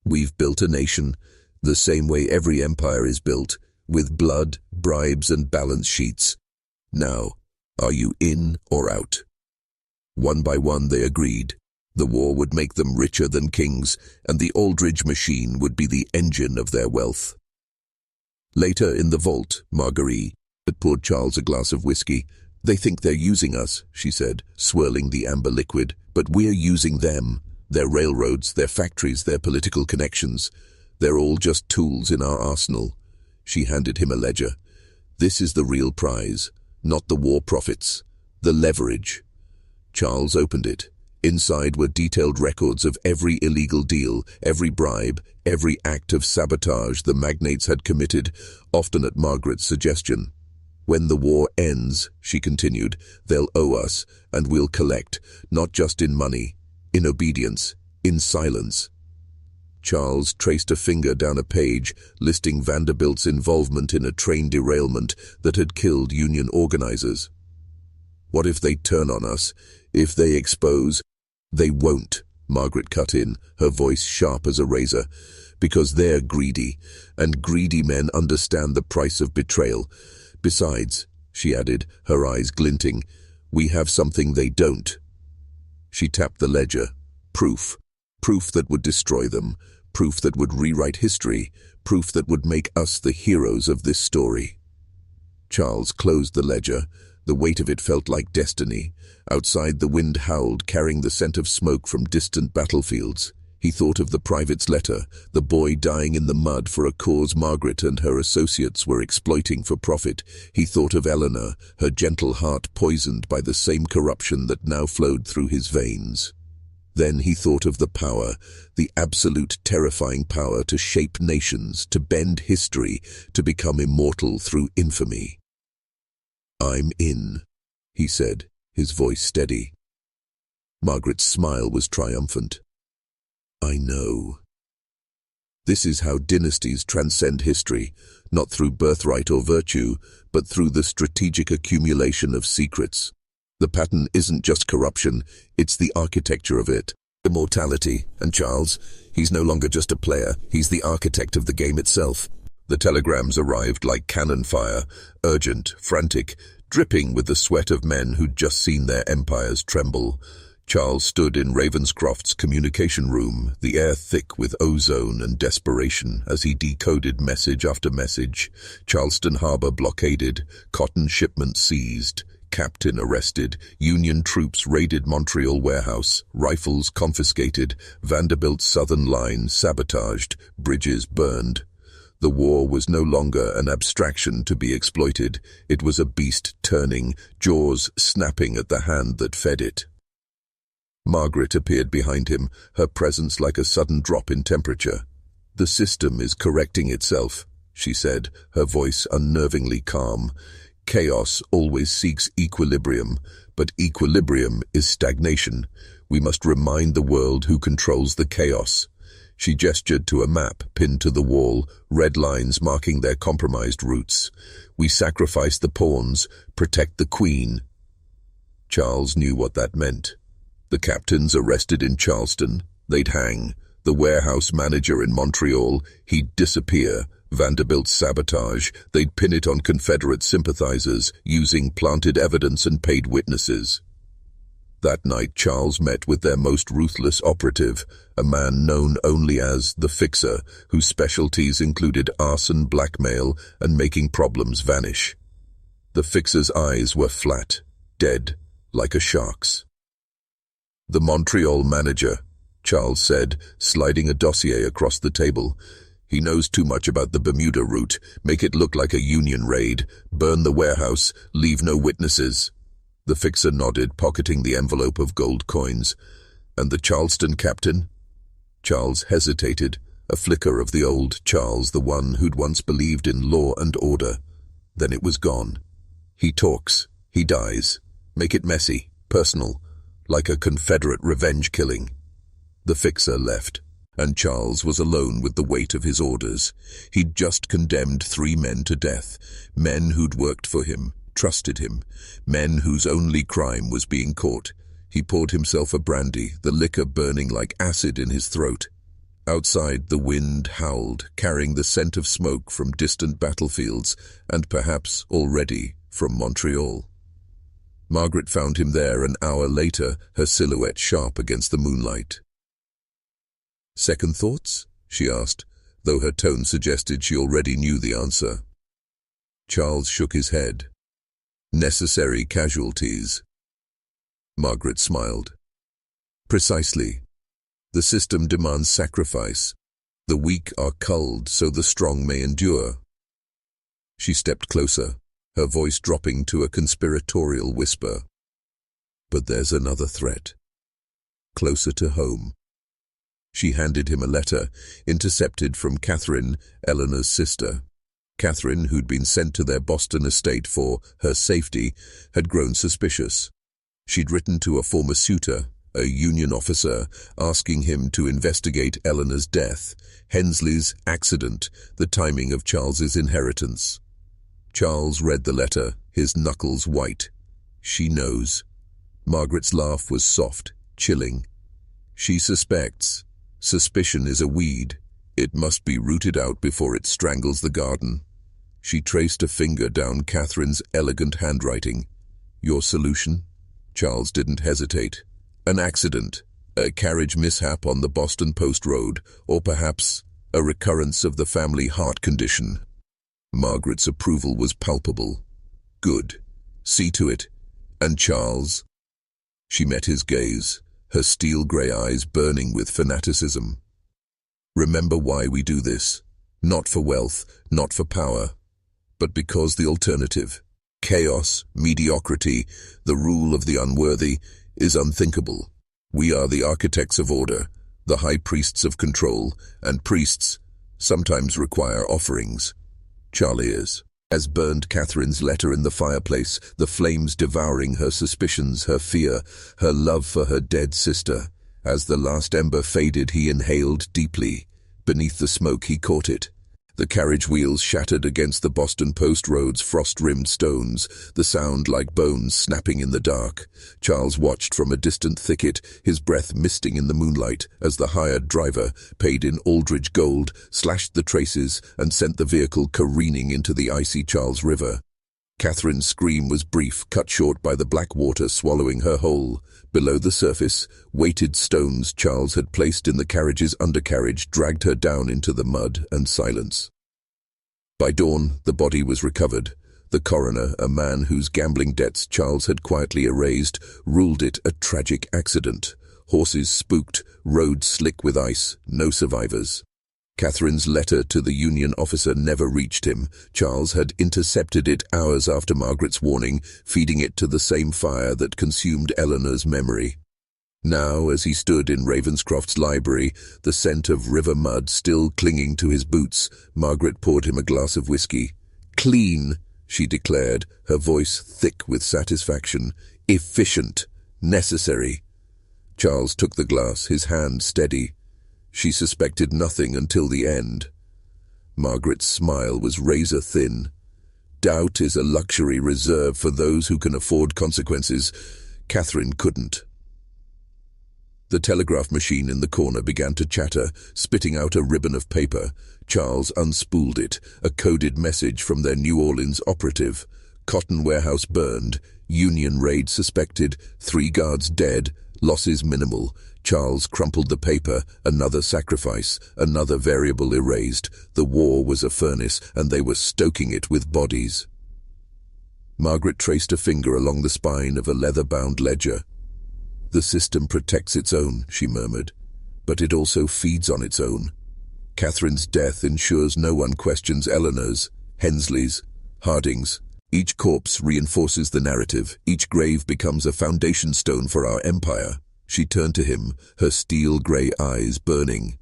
"We've built a nation, the same way every empire is built, with blood, bribes, and balance sheets. Now, are you in or out?" One by one they agreed. The war would make them richer than kings, and the Aldrich machine would be the engine of their wealth. Later in the vault, Marguerite had poured Charles a glass of whiskey. "They think they're using us," she said, swirling the amber liquid, "but we're using them. Their railroads, their factories, their political connections. They're all just tools in our arsenal." She handed him a ledger. "This is the real prize, not the war profits, the leverage." Charles opened it. Inside were detailed records of every illegal deal, every bribe, every act of sabotage the magnates had committed, often at Margaret's suggestion. "When the war ends," she continued, "they'll owe us, and we'll collect, not just in money, in obedience, in silence." Charles traced a finger down a page, listing Vanderbilt's involvement in a train derailment that had killed Union organizers. "What if they turn on us? If they expose—" "They won't," Margaret cut in, her voice sharp as a razor, "because they're greedy, and greedy men understand the price of betrayal. Besides," she added, her eyes glinting, "we have something they don't." She tapped the ledger. "Proof. Proof that would destroy them. Proof that would rewrite history. Proof that would make us the heroes of this story." Charles closed the ledger. The weight of it felt like destiny. Outside, the wind howled, carrying the scent of smoke from distant battlefields. He thought of the private's letter, the boy dying in the mud for a cause Margaret and her associates were exploiting for profit. He thought of Eleanor, her gentle heart poisoned by the same corruption that now flowed through his veins. Then he thought of the power, the absolute terrifying power to shape nations, to bend history, to become immortal through infamy. "I'm in," he said, his voice steady. Margaret's smile was triumphant. "I know." This is how dynasties transcend history, not through birthright or virtue, but through the strategic accumulation of secrets. The pattern isn't just corruption, it's the architecture of it. Immortality, and Charles, he's no longer just a player, he's the architect of the game itself. The telegrams arrived like cannon fire, urgent, frantic, dripping with the sweat of men who'd just seen their empires tremble. Charles stood in Ravenscroft's communication room, the air thick with ozone and desperation as he decoded message after message. Charleston Harbor blockaded, cotton shipments seized, captain arrested, Union troops raided Montreal warehouse, rifles confiscated, Vanderbilt's southern line sabotaged, bridges burned. The war was no longer an abstraction to be exploited. It was a beast turning, jaws snapping at the hand that fed it. Margaret appeared behind him, her presence like a sudden drop in temperature. "The system is correcting itself," she said, her voice unnervingly calm. "Chaos always seeks equilibrium, but equilibrium is stagnation. We must remind the world who controls the chaos." She gestured to a map pinned to the wall, red lines marking their compromised routes. "We sacrifice the pawns, protect the queen." Charles knew what that meant. The captains arrested in Charleston, they'd hang. The warehouse manager in Montreal, he'd disappear. Vanderbilt's sabotage, they'd pin it on Confederate sympathizers, using planted evidence and paid witnesses. That night Charles met with their most ruthless operative, a man known only as the Fixer, whose specialties included arson, blackmail, and making problems vanish. The Fixer's eyes were flat, dead, like a shark's. "The Montreal manager," Charles said, sliding a dossier across the table. "He knows too much about the Bermuda route. Make it look like a Union raid. Burn the warehouse. Leave no witnesses." The Fixer nodded, pocketing the envelope of gold coins. "And the Charleston captain?" Charles hesitated, a flicker of the old Charles, the one who'd once believed in law and order. Then it was gone. "He talks. He dies. Make it messy, personal. Like a Confederate revenge killing." The Fixer left, and Charles was alone with the weight of his orders. He'd just condemned 3 men to death, men who'd worked for him, trusted him, men whose only crime was being caught. He poured himself a brandy, the liquor burning like acid in his throat. Outside, the wind howled, carrying the scent of smoke from distant battlefields, and perhaps already from Montreal. Margaret found him there an hour later, her silhouette sharp against the moonlight. "Second thoughts?" she asked, though her tone suggested she already knew the answer. Charles shook his head. "Necessary casualties." Margaret smiled. "Precisely. The system demands sacrifice. The weak are culled so the strong may endure." She stepped closer, her voice dropping to a conspiratorial whisper. "But there's another threat. Closer to home." She handed him a letter, intercepted from Catherine, Eleanor's sister. Catherine, who'd been sent to their Boston estate for her safety, had grown suspicious. She'd written to a former suitor, a Union officer, asking him to investigate Eleanor's death, Hensley's accident, the timing of Charles's inheritance. Charles read the letter, his knuckles white. "She knows." Margaret's laugh was soft, chilling. "She suspects. Suspicion is a weed. It must be rooted out before it strangles the garden." She traced a finger down Catherine's elegant handwriting. "Your solution?" Charles didn't hesitate. "An accident, a carriage mishap on the Boston Post Road, or perhaps a recurrence of the family heart condition." Margaret's approval was palpable. "Good. See to it. And Charles?" She met his gaze, her steel-grey eyes burning with fanaticism. "Remember why we do this. Not for wealth, not for power, but because the alternative, chaos, mediocrity, the rule of the unworthy, is unthinkable. We are the architects of order, the high priests of control, and priests sometimes require offerings. Charliers, as burned Catherine's letter in the fireplace, the flames devouring her suspicions, her fear, her love for her dead sister. As the last ember faded, he inhaled deeply. Beneath the smoke he caught it. The carriage wheels shattered against the Boston Post Road's frost-rimmed stones, the sound like bones snapping in the dark. Charles watched from a distant thicket, his breath misting in the moonlight, as the hired driver, paid in Aldridge gold, slashed the traces and sent the vehicle careening into the icy Charles River. Catherine's scream was brief, cut short by the black water swallowing her whole. Below the surface, weighted stones Charles had placed in the carriage's undercarriage dragged her down into the mud and silence. By dawn, the body was recovered. The coroner, a man whose gambling debts Charles had quietly erased, ruled it a tragic accident. Horses spooked, roads slick with ice, no survivors. Catherine's letter to the Union officer never reached him. Charles had intercepted it hours after Margaret's warning, feeding it to the same fire that consumed Eleanor's memory. Now, as he stood in Ravenscroft's library, the scent of river mud still clinging to his boots, Margaret poured him a glass of whiskey. "Clean," she declared, her voice thick with satisfaction. "Efficient. Necessary." Charles took the glass, his hand steady. She suspected nothing until the end. Margaret's smile was razor-thin. Doubt is a luxury reserved for those who can afford consequences. Catherine couldn't. The telegraph machine in the corner began to chatter, spitting out a ribbon of paper. Charles unspooled it, a coded message from their New Orleans operative. Cotton warehouse burned, Union raid suspected, 3 guards dead, losses minimal. Charles crumpled the paper, another sacrifice, another variable erased. The war was a furnace, and they were stoking it with bodies. Margaret traced a finger along the spine of a leather-bound ledger. "The system protects its own," she murmured, "but it also feeds on its own. Catherine's death ensures no one questions Eleanor's, Hensley's, Harding's. Each corpse reinforces the narrative. Each grave becomes a foundation stone for our empire." She turned to him, her steel-grey eyes burning.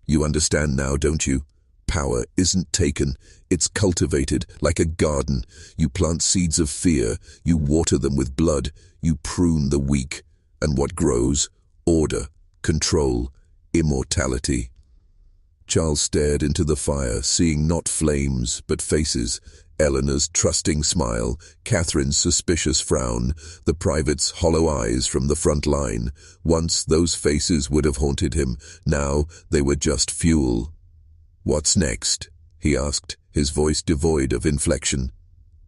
"You understand now, don't you? Power isn't taken, it's cultivated like a garden. You plant seeds of fear, you water them with blood, you prune the weak. And what grows? Order, control, immortality." Charles stared into the fire, seeing not flames, but faces. Eleanor's trusting smile, Catherine's suspicious frown, the private's hollow eyes from the front line. Once those faces would have haunted him, now they were just fuel. "What's next?" he asked, his voice devoid of inflection.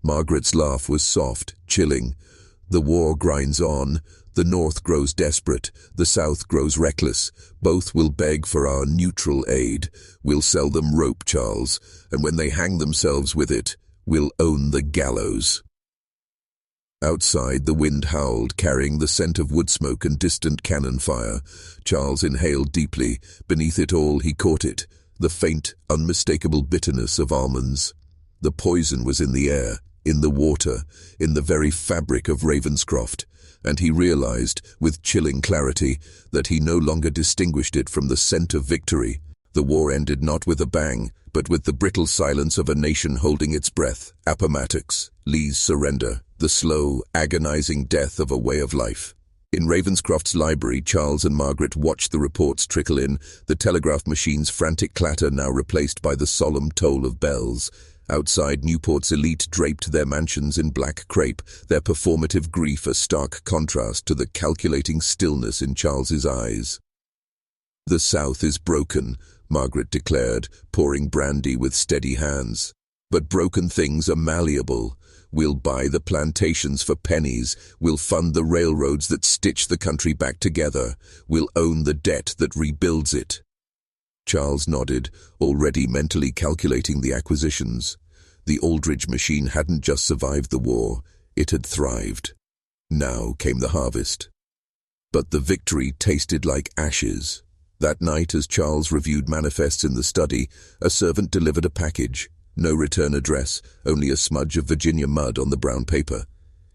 Margaret's laugh was soft, chilling. "The war grinds on. The North grows desperate, the South grows reckless. Both will beg for our neutral aid. We'll sell them rope, Charles, and when they hang themselves with it, we'll own the gallows." Outside, the wind howled, carrying the scent of wood smoke and distant cannon fire. Charles inhaled deeply. Beneath it all, he caught it, the faint, unmistakable bitterness of almonds. The poison was in the air, in the water, in the very fabric of Ravenscroft, and he realized, with chilling clarity, that he no longer distinguished it from the scent of victory. The war ended not with a bang, but with the brittle silence of a nation holding its breath. Appomattox, Lee's surrender, the slow, agonizing death of a way of life. In Ravenscroft's library, Charles and Margaret watched the reports trickle in, the telegraph machine's frantic clatter now replaced by the solemn toll of bells. Outside, Newport's elite draped their mansions in black crepe, their performative grief a stark contrast to the calculating stillness in Charles's eyes. "The South is broken," Margaret declared, pouring brandy with steady hands. "But broken things are malleable. We'll buy the plantations for pennies. We'll fund the railroads that stitch the country back together. We'll own the debt that rebuilds it." Charles nodded, already mentally calculating the acquisitions. The Aldridge machine hadn't just survived the war, it had thrived. Now came the harvest. But the victory tasted like ashes. That night, as Charles reviewed manifests in the study, a servant delivered a package. No return address, only a smudge of Virginia mud on the brown paper.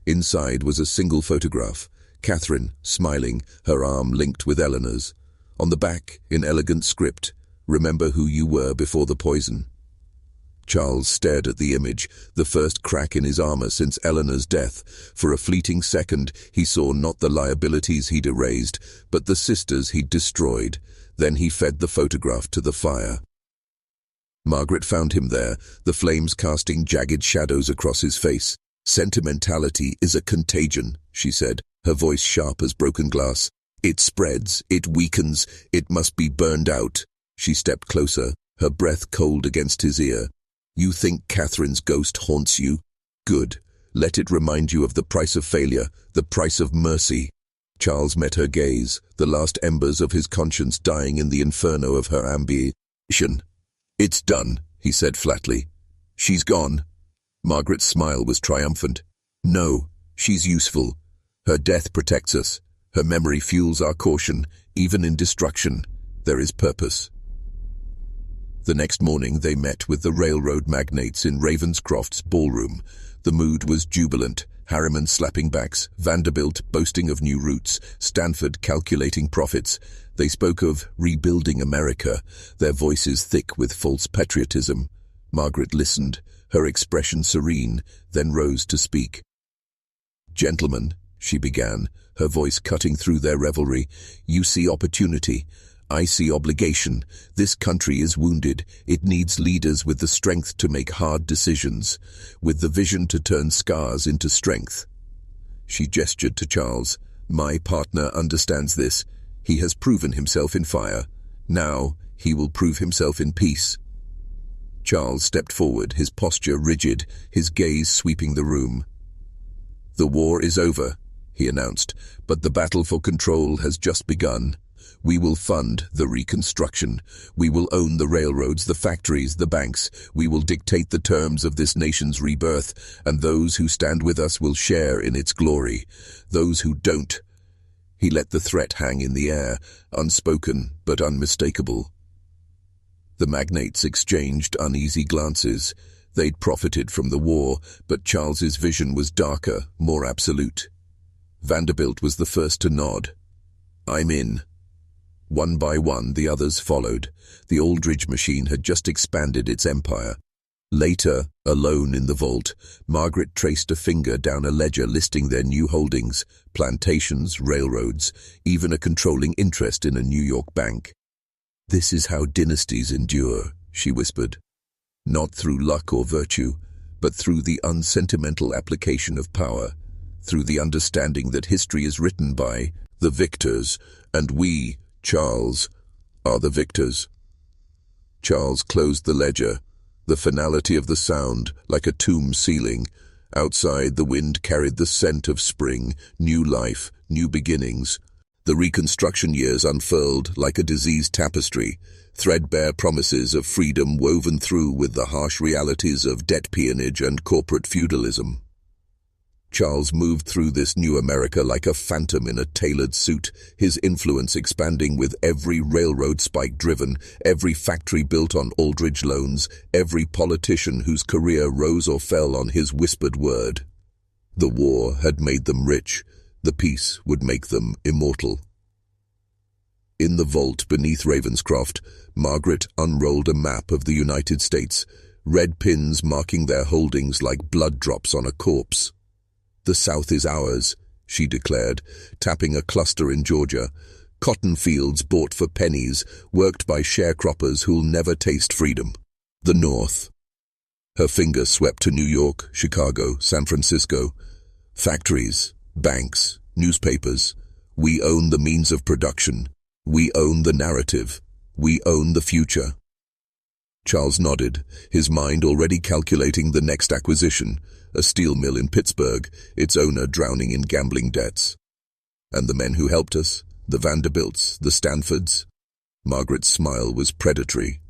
Inside was a single photograph, Catherine, smiling, her arm linked with Eleanor's. On the back, in elegant script, "Remember who you were before the poison." Charles stared at the image, the first crack in his armor since Eleanor's death. For a fleeting second, he saw not the liabilities he'd erased, but the sisters he'd destroyed. Then he fed the photograph to the fire. Margaret found him there, the flames casting jagged shadows across his face. "Sentimentality is a contagion," she said, her voice sharp as broken glass. "It spreads, it weakens, it must be burned out." She stepped closer, her breath cold against his ear. "You think Catherine's ghost haunts you? Good. Let it remind you of the price of failure, the price of mercy." Charles met her gaze, the last embers of his conscience dying in the inferno of her ambition. "It's done," he said flatly. "She's gone." Margaret's smile was triumphant. "No, she's useful. Her death protects us. Her memory fuels our caution. Even in destruction, there is purpose." The next morning they met with the railroad magnates in Ravenscroft's ballroom. The mood was jubilant, Harriman slapping backs, Vanderbilt boasting of new routes, Stanford calculating profits. They spoke of rebuilding America, their voices thick with false patriotism. Margaret listened, her expression serene, then rose to speak. "Gentlemen," she began, her voice cutting through their revelry, "you see opportunity. I see obligation. This country is wounded. It needs leaders with the strength to make hard decisions, with the vision to turn scars into strength." She gestured to Charles. "My partner understands this. He has proven himself in fire. Now he will prove himself in peace." Charles stepped forward, his posture rigid, his gaze sweeping the room. "The war is over," he announced, "but the battle for control has just begun. We will fund the reconstruction. We will own the railroads, the factories, the banks. We will dictate the terms of this nation's rebirth, and those who stand with us will share in its glory. Those who don't—" He let the threat hang in the air, unspoken but unmistakable. The magnates exchanged uneasy glances. They'd profited from the war, but Charles's vision was darker, more absolute. Vanderbilt was the first to nod. "I'm in." One by one, the others followed. The Aldrich machine had just expanded its empire. Later, alone in the vault, Margaret traced a finger down a ledger listing their new holdings, plantations, railroads, even a controlling interest in a New York bank. "This is how dynasties endure," she whispered. "Not through luck or virtue, but through the unsentimental application of power, through the understanding that history is written by the victors, and we, Charles, are the victors." Charles closed the ledger, the finality of the sound like a tomb ceiling. Outside, the wind carried the scent of spring, new life, new beginnings. The Reconstruction years unfurled like a diseased tapestry, threadbare promises of freedom woven through with the harsh realities of debt peonage and corporate feudalism. Charles moved through this new America like a phantom in a tailored suit, his influence expanding with every railroad spike driven, every factory built on Aldrich loans, every politician whose career rose or fell on his whispered word. The war had made them rich, the peace would make them immortal. In the vault beneath Ravenscroft, Margaret unrolled a map of the United States, red pins marking their holdings like blood drops on a corpse. "The South is ours," she declared, tapping a cluster in Georgia. "Cotton fields bought for pennies, worked by sharecroppers who'll never taste freedom. The North." Her finger swept to New York, Chicago, San Francisco. "Factories, banks, newspapers. We own the means of production. We own the narrative. We own the future." Charles nodded, his mind already calculating the next acquisition, a steel mill in Pittsburgh, its owner drowning in gambling debts. "And the men who helped us, the Vanderbilts, the Stanfords?" Margaret's smile was predatory.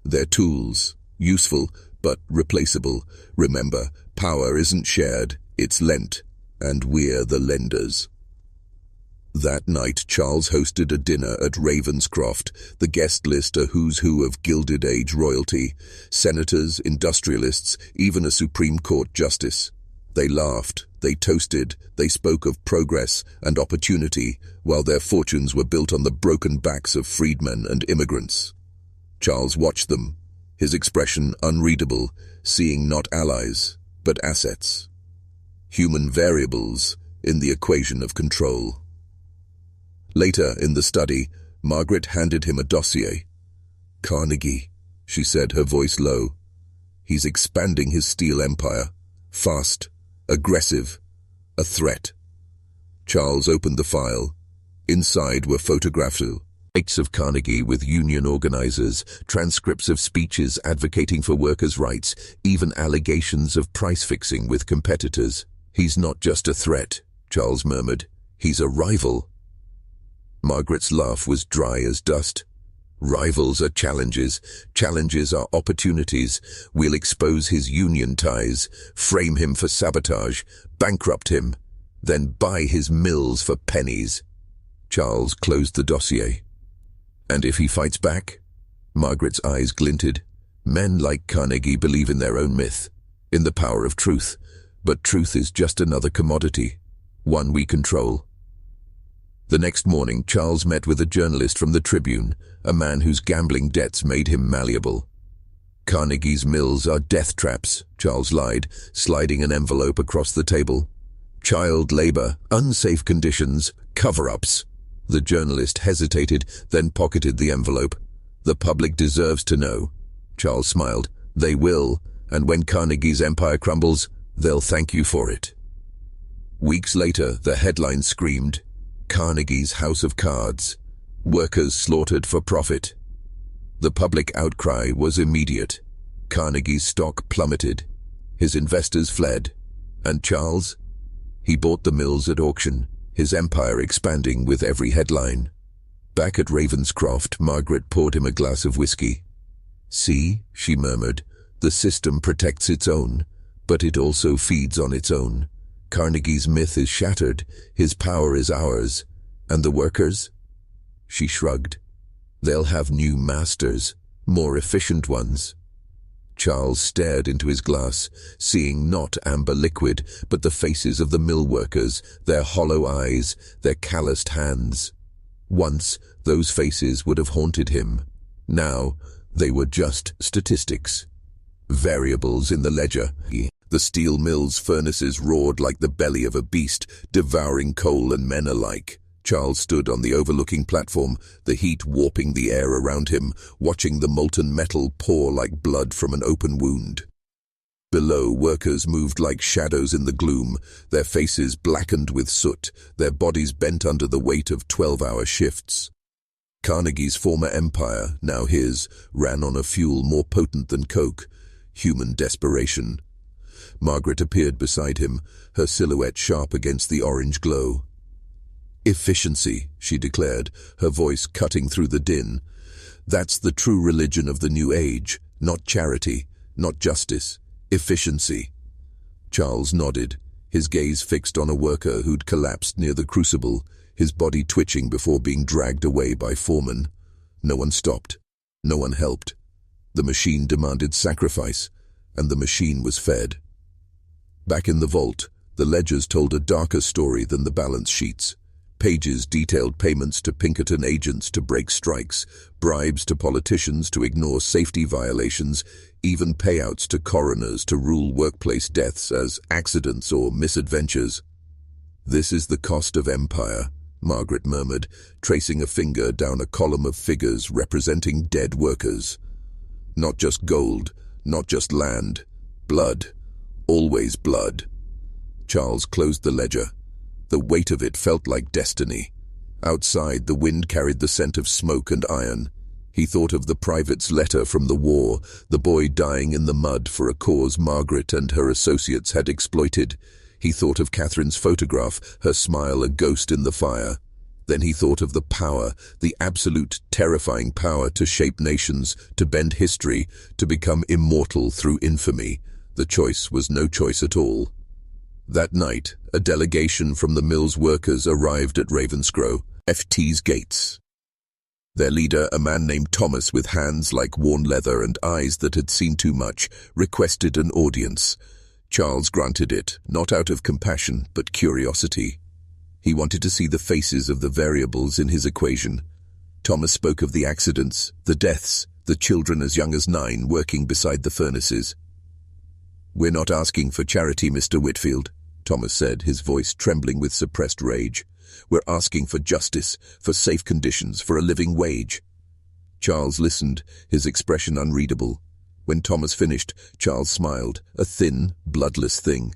"They're tools, useful, but replaceable. Remember, power isn't shared, it's lent, and we're the lenders." That night, Charles hosted a dinner at Ravenscroft, the guest list a who's who of Gilded Age royalty, senators, industrialists, even a Supreme Court justice. They laughed, they toasted, they spoke of progress and opportunity, while their fortunes were built on the broken backs of freedmen and immigrants. Charles watched them, his expression unreadable, seeing not allies, but assets. Human variables in the equation of control. Later, in the study, Margaret handed him a dossier. "Carnegie," she said, her voice low. He's expanding his steel empire. Fast, aggressive, a threat. Charles opened the file. Inside were photographs of Carnegie with union organizers, transcripts of speeches advocating for workers' rights, even allegations of price-fixing with competitors. He's not just a threat, Charles murmured. He's a rival. Margaret's laugh was dry as dust. Rivals are challenges. Challenges are opportunities. We'll expose his union ties, frame him for sabotage, bankrupt him, then buy his mills for pennies. Charles closed the dossier. And if he fights back? Margaret's eyes glinted. Men like Carnegie believe in their own myth, in the power of truth. But truth is just another commodity, one we control. The next morning, Charles met with a journalist from the Tribune, a man whose gambling debts made him malleable. Carnegie's mills are death traps, Charles lied, sliding an envelope across the table. Child labor, unsafe conditions, cover-ups. The journalist hesitated, then pocketed the envelope. The public deserves to know. Charles smiled. They will, and when Carnegie's empire crumbles, they'll thank you for it. Weeks later, the headline screamed, Carnegie's House of Cards. Workers slaughtered for profit. The public outcry was immediate. Carnegie's stock plummeted. His investors fled. And Charles? He bought the mills at auction, his empire expanding with every headline. Back at Ravenscroft, Margaret poured him a glass of whiskey. See, she murmured, the system protects its own, but it also feeds on its own. Carnegie's myth is shattered, his power is ours. And the workers? She shrugged. They'll have new masters, more efficient ones. Charles stared into his glass, seeing not amber liquid, but the faces of the mill workers, their hollow eyes, their calloused hands. Once, those faces would have haunted him. Now, they were just statistics. Variables in the ledger. The steel mill's furnaces roared like the belly of a beast, devouring coal and men alike. Charles stood on the overlooking platform, the heat warping the air around him, watching the molten metal pour like blood from an open wound. Below, workers moved like shadows in the gloom, their faces blackened with soot, their bodies bent under the weight of 12-hour shifts. Carnegie's former empire, now his, ran on a fuel more potent than coke, human desperation. Margaret appeared beside him, her silhouette sharp against the orange glow. Efficiency, she declared, her voice cutting through the din. That's the true religion of the new age, not charity, not justice, efficiency. Charles nodded, his gaze fixed on a worker who'd collapsed near the crucible, his body twitching before being dragged away by foremen. No one stopped. No one helped. The machine demanded sacrifice, and the machine was fed. Back in the vault, the ledgers told a darker story than the balance sheets. Pages detailed payments to Pinkerton agents to break strikes, bribes to politicians to ignore safety violations, even payouts to coroners to rule workplace deaths as accidents or misadventures. This is the cost of empire, Margaret murmured, tracing a finger down a column of figures representing dead workers. Not just gold, not just land. Blood. Always blood. Charles closed the ledger. The weight of it felt like destiny. Outside, the wind carried the scent of smoke and iron. He thought of the private's letter from the war, the boy dying in the mud for a cause Margaret and her associates had exploited. He thought of Catherine's photograph, her smile a ghost in the fire. Then he thought of the power, the absolute terrifying power to shape nations, to bend history, to become immortal through infamy. The choice was no choice at all. That night, a delegation from the mill's workers arrived at Ravenscroft's gates. Their leader, a man named Thomas with hands like worn leather and eyes that had seen too much, requested an audience. Charles granted it, not out of compassion, but curiosity. He wanted to see the faces of the variables in his equation. Thomas spoke of the accidents, the deaths, the children as young as 9 working beside the furnaces. "We're not asking for charity, Mr. Whitfield," Thomas said, his voice trembling with suppressed rage. "We're asking for justice, for safe conditions, for a living wage." Charles listened, his expression unreadable. When Thomas finished, Charles smiled, a thin, bloodless thing.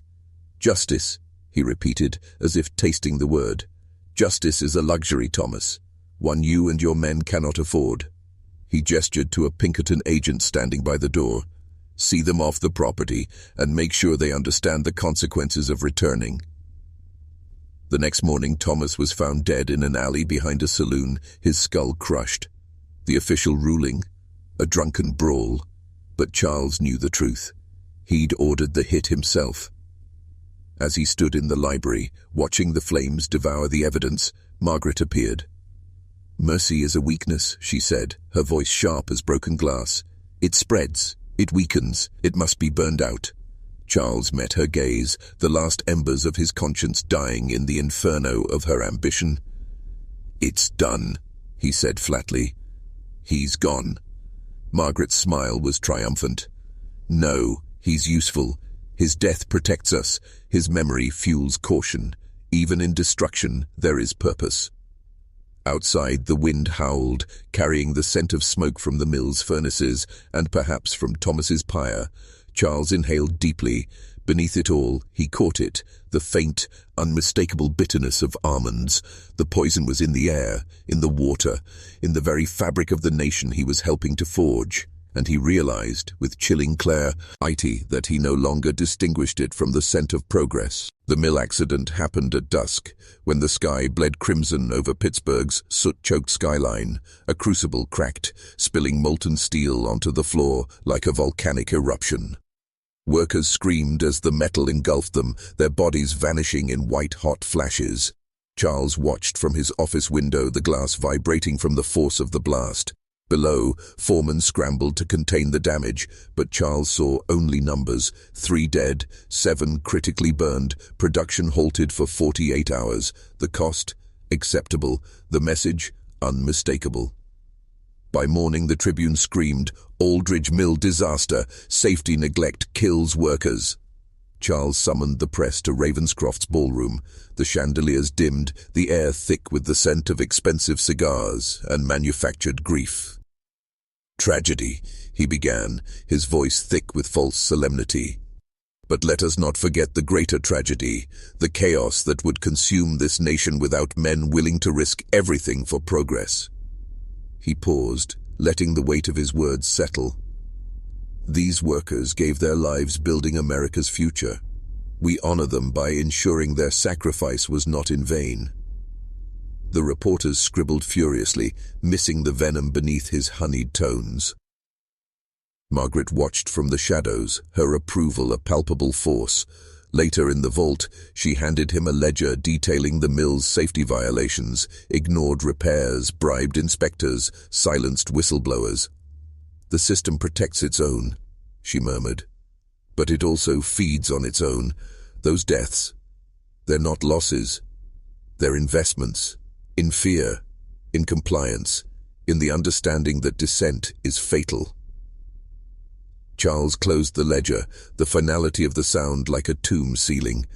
"Justice," he repeated, as if tasting the word. "Justice is a luxury, Thomas, one you and your men cannot afford." He gestured to a Pinkerton agent standing by the door. "See them off the property, and make sure they understand the consequences of returning." The next morning, Thomas was found dead in an alley behind a saloon, his skull crushed. The official ruling? A drunken brawl. But Charles knew the truth. He'd ordered the hit himself. As he stood in the library, watching the flames devour the evidence, Margaret appeared. "Mercy is a weakness," she said, her voice sharp as broken glass. "It spreads. It weakens. It must be burned out." Charles met her gaze, the last embers of his conscience dying in the inferno of her ambition. "It's done," he said flatly. "He's gone." Margaret's smile was triumphant. "No, he's useful. His death protects us. His memory fuels caution. Even in destruction, there is purpose." Outside, the wind howled, carrying the scent of smoke from the mill's furnaces and perhaps from Thomas's pyre. Charles inhaled deeply. Beneath it all, he caught it, the faint, unmistakable bitterness of almonds. The poison was in the air, in the water, in the very fabric of the nation he was helping to forge. And he realized, with chilling clarity, that he no longer distinguished it from the scent of progress. The mill accident happened at dusk, when the sky bled crimson over Pittsburgh's soot-choked skyline. A crucible cracked, spilling molten steel onto the floor like a volcanic eruption. Workers screamed as the metal engulfed them, their bodies vanishing in white-hot flashes. Charles watched from his office window, the glass vibrating from the force of the blast. Below, foremen scrambled to contain the damage, but Charles saw only numbers: 3 dead, 7 critically burned, production halted for 48 hours. The cost? Acceptable. The message? Unmistakable. By morning, the Tribune screamed, "Aldridge Mill disaster. Safety neglect kills workers." Charles summoned the press to Ravenscroft's ballroom. The chandeliers dimmed, the air thick with the scent of expensive cigars and manufactured grief. "Tragedy," he began, his voice thick with false solemnity. "But let us not forget the greater tragedy, the chaos that would consume this nation without men willing to risk everything for progress." He paused, letting the weight of his words settle. "These workers gave their lives building America's future. We honor them by ensuring their sacrifice was not in vain." The reporters scribbled furiously, missing the venom beneath his honeyed tones. Margaret watched from the shadows, her approval a palpable force. Later in the vault, she handed him a ledger detailing the mill's safety violations, ignored repairs, bribed inspectors, silenced whistleblowers. "The system protects its own," she murmured. "But it also feeds on its own. Those deaths, they're not losses. They're investments. In fear, in compliance, in the understanding that dissent is fatal." Charles closed the ledger, the finality of the sound like a tomb ceiling.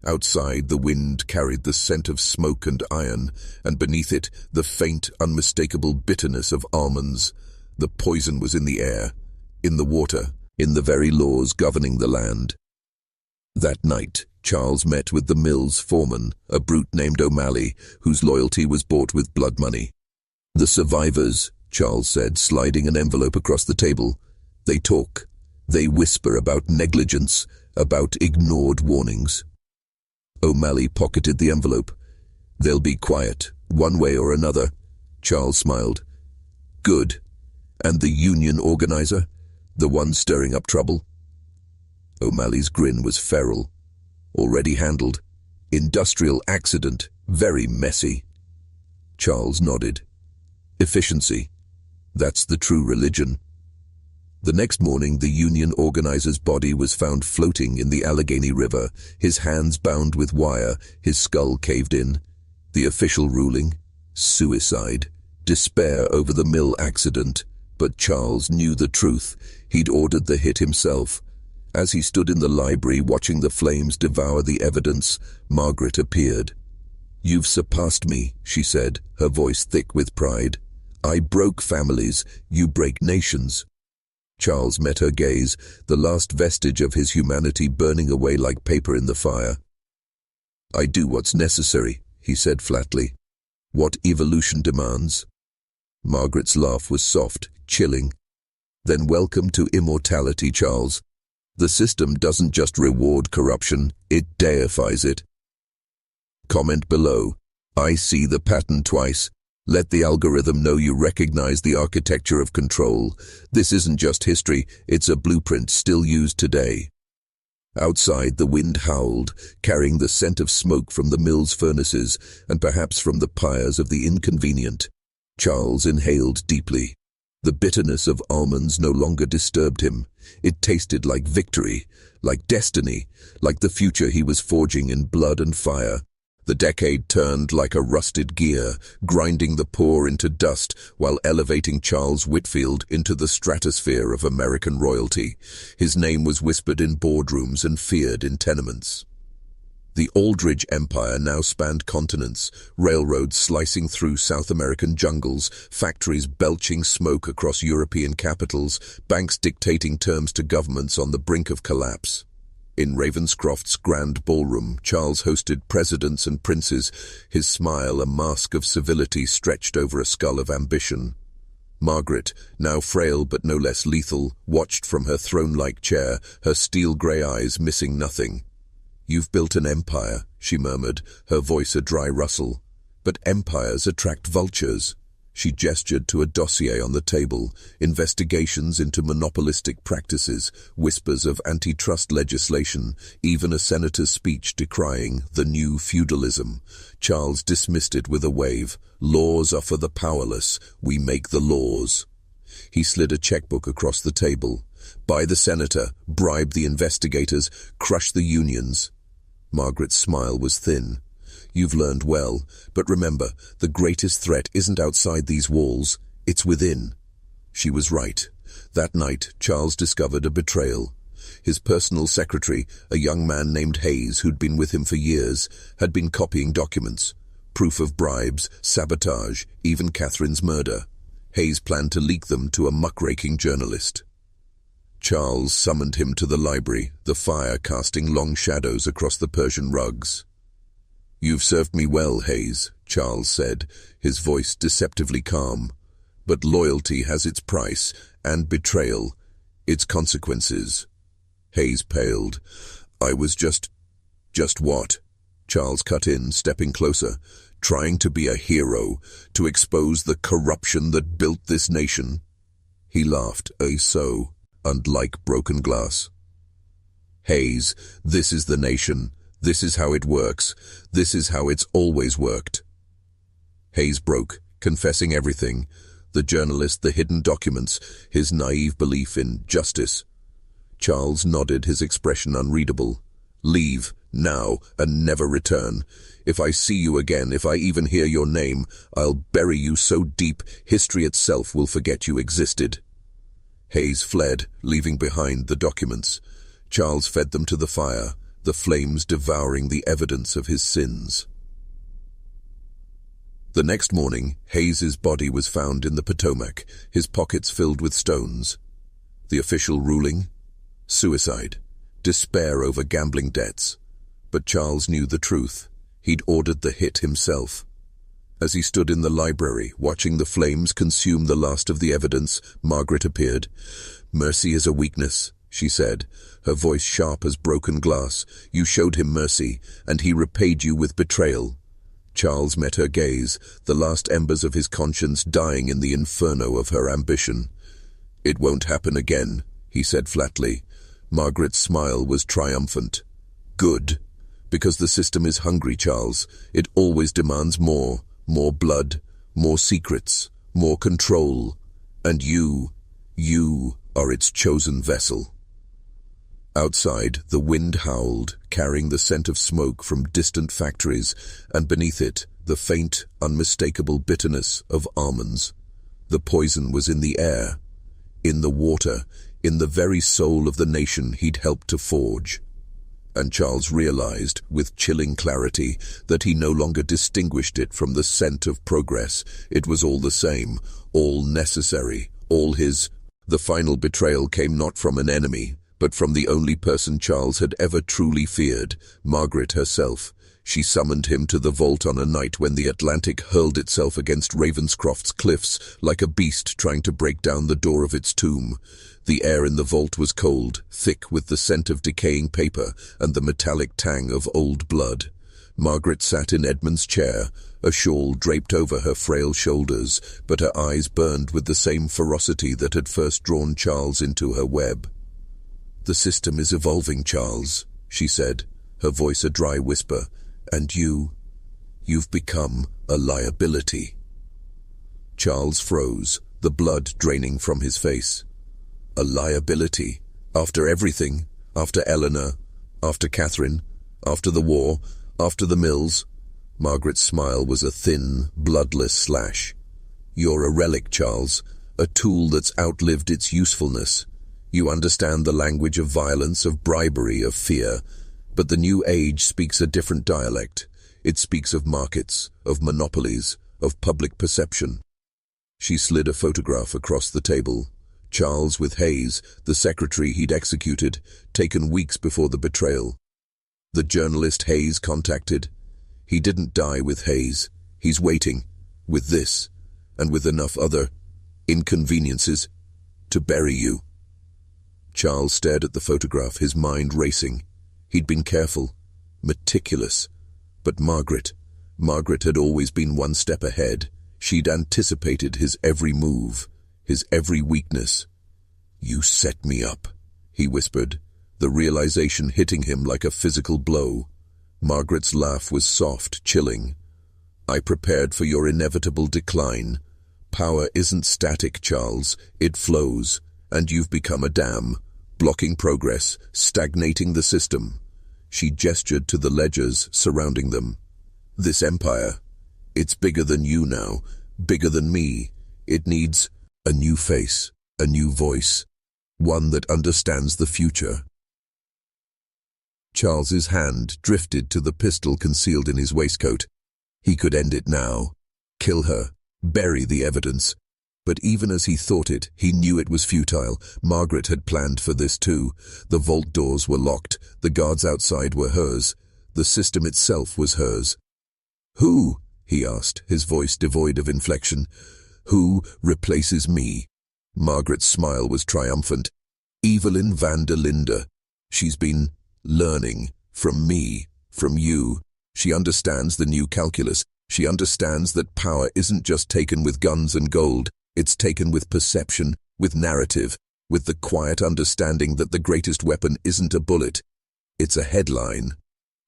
Outside, the wind carried the scent of smoke and iron, and beneath it, the faint, unmistakable bitterness of almonds. The poison was in the air, in the water, in the very laws governing the land. That night, Charles met with the mill's foreman, a brute named O'Malley, whose loyalty was bought with blood money. "The survivors," Charles said, sliding an envelope across the table. "They talk. They whisper about negligence, about ignored warnings." O'Malley pocketed the envelope. "They'll be quiet, one way or another." Charles smiled. "Good. And the union organizer? The one stirring up trouble?" O'Malley's grin was feral. "Already handled. Industrial accident. Very messy." Charles nodded. "Efficiency. That's the true religion." The next morning, the union organizer's body was found floating in the Allegheny River, his hands bound with wire, his skull caved in. The official ruling? Suicide. Despair over the mill accident. But Charles knew the truth. He'd ordered the hit himself. As he stood in the library watching the flames devour the evidence, Margaret appeared. "You've surpassed me," she said, her voice thick with pride. I broke families, you break nations. Charles met her gaze, the last vestige of his humanity burning away like paper in the fire. I do what's necessary, he said flatly. What evolution demands. Margaret's laugh was soft, chilling. Then welcome to immortality, Charles. The system doesn't just reward corruption, it deifies it. Comment below. I see the pattern twice. Let the algorithm know you recognize the architecture of control. This isn't just history, it's a blueprint still used today. Outside, the wind howled, carrying the scent of smoke from the mill's furnaces and perhaps from the pyres of the inconvenient. Charles inhaled deeply. The bitterness of almonds no longer disturbed him. It tasted like victory, like destiny, like the future he was forging in blood and fire. The decade turned like a rusted gear, grinding the poor into dust while elevating Charles Whitfield into the stratosphere of American royalty. His name was whispered in boardrooms and feared in tenements. The Aldridge Empire now spanned continents, railroads slicing through South American jungles, factories belching smoke across European capitals, banks dictating terms to governments on the brink of collapse. In Ravenscroft's grand ballroom, Charles hosted presidents and princes, his smile a mask of civility stretched over a skull of ambition. Margaret, now frail but no less lethal, watched from her throne-like chair, her steel-grey eyes missing nothing. "You've built an empire," she murmured, her voice a dry rustle. "But empires attract vultures." She gestured to a dossier on the table, investigations into monopolistic practices, whispers of antitrust legislation, even a senator's speech decrying the new feudalism. Charles dismissed it with a wave. "Laws are for the powerless. We make the laws." He slid a checkbook across the table. "Buy the senator, bribe the investigators, crush the unions." Margaret's smile was thin. "You've learned well, but remember, the greatest threat isn't outside these walls, it's within." She was right. That night, Charles discovered a betrayal. His personal secretary, a young man named Hayes who'd been with him for years, had been copying documents. Proof of bribes, sabotage, even Catherine's murder. Hayes planned to leak them to a muckraking journalist. Charles summoned him to the library, the fire casting long shadows across the Persian rugs. "You've served me well, Hayes," Charles said, his voice deceptively calm. "But loyalty has its price, and betrayal, its consequences." Hayes paled. "I was just what?" Charles cut in, stepping closer. "Trying to be a hero, to expose the corruption that built this nation." He laughed, so, and like broken glass. "Hayes, this is the nation. This is how it works. This is how it's always worked." Hayes broke, confessing everything. The journalist, the hidden documents, his naive belief in justice. Charles nodded, his expression unreadable. "Leave, now, and never return. If I see you again, if I even hear your name, I'll bury you so deep, history itself will forget you existed." Hayes fled, leaving behind the documents. Charles fed them to the fire, the flames devouring the evidence of his sins. The next morning, Hayes's body was found in the Potomac, his pockets filled with stones. The official ruling? Suicide. Despair over gambling debts. But Charles knew the truth. He'd ordered the hit himself. As he stood in the library, watching the flames consume the last of the evidence, Margaret appeared. "Mercy is a weakness," she said, her voice sharp as broken glass. "You showed him mercy, and he repaid you with betrayal." Charles met her gaze, the last embers of his conscience dying in the inferno of her ambition. "It won't happen again," he said flatly. Margaret's smile was triumphant. "Good. Because the system is hungry, Charles. It always demands more blood, more secrets, more control. And you are its chosen vessel." Outside, the wind howled, carrying the scent of smoke from distant factories, and beneath it, the faint, unmistakable bitterness of almonds. The poison was in the air, in the water, in the very soul of the nation he'd helped to forge. and Charles realized, with chilling clarity, that he no longer distinguished it from the scent of progress. It was all the same, all necessary, all his. The final betrayal came not from an enemy, but from the only person Charles had ever truly feared, Margaret herself. She summoned him to the vault on a night when the Atlantic hurled itself against Ravenscroft's cliffs like a beast trying to break down the door of its tomb. The air in the vault was cold, thick with the scent of decaying paper and the metallic tang of old blood. Margaret sat in Edmund's chair, a shawl draped over her frail shoulders, but her eyes burned with the same ferocity that had first drawn Charles into her web. "The system is evolving, Charles," she said, her voice a dry whisper, "and you've become a liability." Charles froze, the blood draining from his face. A liability? After everything? After Eleanor? After Catherine? After the war? After the mills? Margaret's smile was a thin, bloodless slash. "You're a relic, Charles, a tool that's outlived its usefulness. You understand the language of violence, of bribery, of fear, but the new age speaks a different dialect. It speaks of markets, of monopolies, of public perception." She slid a photograph across the table. Charles with Hayes, the secretary he'd executed, taken weeks before the betrayal. The journalist Hayes contacted. He didn't die with Hayes. He's waiting, with this, and with enough other inconveniences, to bury you. Charles stared at the photograph, his mind racing. He'd been careful, meticulous. But Margaret had always been one step ahead. She'd anticipated his every move, his every weakness. "You set me up," he whispered, the realization hitting him like a physical blow. Margaret's laugh was soft, chilling. "I prepared for your inevitable decline. Power isn't static, Charles. It flows, and you've become a dam, blocking progress, stagnating the system." She gestured to the ledgers surrounding them. "This empire, it's bigger than you now, bigger than me. It needs a new face, a new voice, one that understands the future." Charles's hand drifted to the pistol concealed in his waistcoat. He could end it now. Kill her. Bury the evidence. But even as he thought it, he knew it was futile. Margaret had planned for this too. The vault doors were locked. The guards outside were hers. The system itself was hers. "Who?" he asked, his voice devoid of inflection. "Who replaces me?" Margaret's smile was triumphant. "Evelyn van der Linde. She's been learning from me, from you. She understands the new calculus. She understands that power isn't just taken with guns and gold. It's taken with perception, with narrative, with the quiet understanding that the greatest weapon isn't a bullet. It's a headline."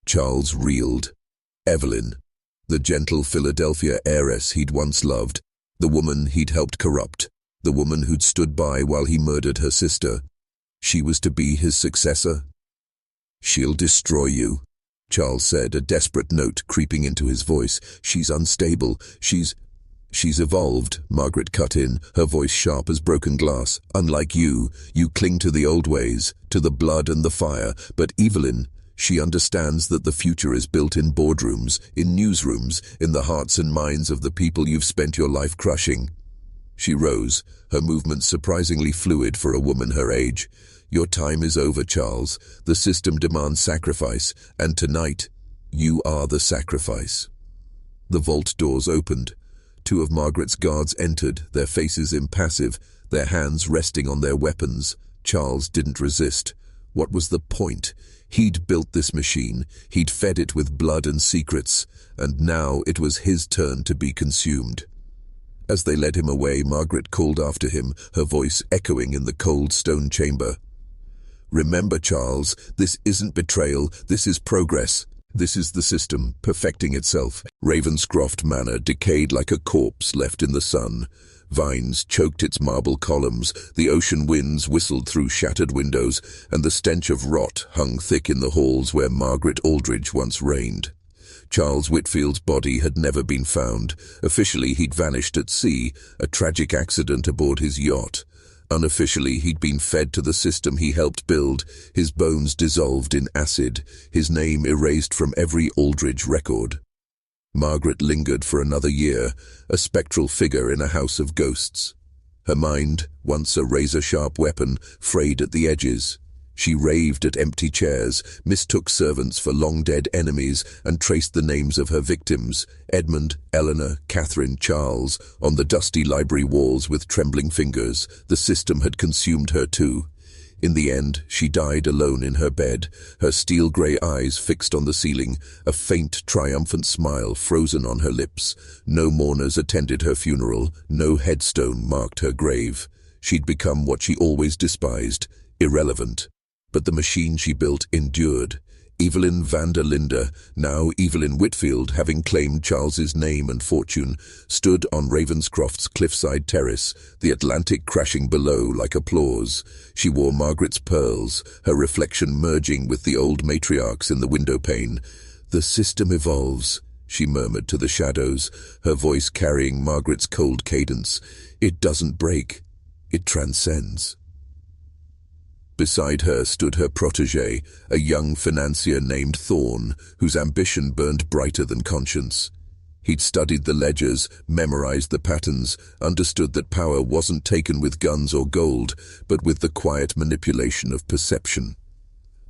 Charles reeled. Evelyn, the gentle Philadelphia heiress he'd once loved, the woman he'd helped corrupt, the woman who'd stood by while he murdered her sister. She was to be his successor. "She'll destroy you," Charles said, a desperate note creeping into his voice. "She's unstable. She's evolved," Margaret cut in, her voice sharp as broken glass. "Unlike you cling to the old ways, to the blood and the fire. But Evelyn, she understands that the future is built in boardrooms, in newsrooms, in the hearts and minds of the people you've spent your life crushing." She rose, her movements surprisingly fluid for a woman her age. "Your time is over, Charles. The system demands sacrifice, and tonight, you are the sacrifice." The vault doors opened. Two of Margaret's guards entered, their faces impassive, their hands resting on their weapons. Charles didn't resist. What was the point? He'd built this machine, he'd fed it with blood and secrets, and now it was his turn to be consumed. As they led him away, Margaret called after him, her voice echoing in the cold stone chamber. "Remember, Charles, this isn't betrayal, this is progress. This is the system, perfecting itself." Ravenscroft Manor decayed like a corpse left in the sun. Vines choked its marble columns, the ocean winds whistled through shattered windows, and the stench of rot hung thick in the halls where Margaret Aldridge once reigned. Charles Whitfield's body had never been found. Officially, he'd vanished at sea, a tragic accident aboard his yacht. Unofficially, he'd been fed to the system he helped build, his bones dissolved in acid, his name erased from every Aldridge record. Margaret lingered for another year, a spectral figure in a house of ghosts. Her mind, once a razor-sharp weapon, frayed at the edges. She raved at empty chairs, mistook servants for long-dead enemies, and traced the names of her victims, Edmund, Eleanor, Catherine, Charles, on the dusty library walls with trembling fingers. The system had consumed her too. In the end, she died alone in her bed, her steel-grey eyes fixed on the ceiling, a faint, triumphant smile frozen on her lips. No mourners attended her funeral, no headstone marked her grave. She'd become what she always despised, irrelevant. But the machine she built endured. Evelyn van der Linde, now Evelyn Whitfield, having claimed Charles's name and fortune, stood on Ravenscroft's cliffside terrace, the Atlantic crashing below like applause. She wore Margaret's pearls, her reflection merging with the old matriarchs in the windowpane. "The system evolves," she murmured to the shadows, her voice carrying Margaret's cold cadence. "It doesn't break, it transcends." Beside her stood her protégé, a young financier named Thorne, whose ambition burned brighter than conscience. He'd studied the ledgers, memorized the patterns, understood that power wasn't taken with guns or gold, but with the quiet manipulation of perception.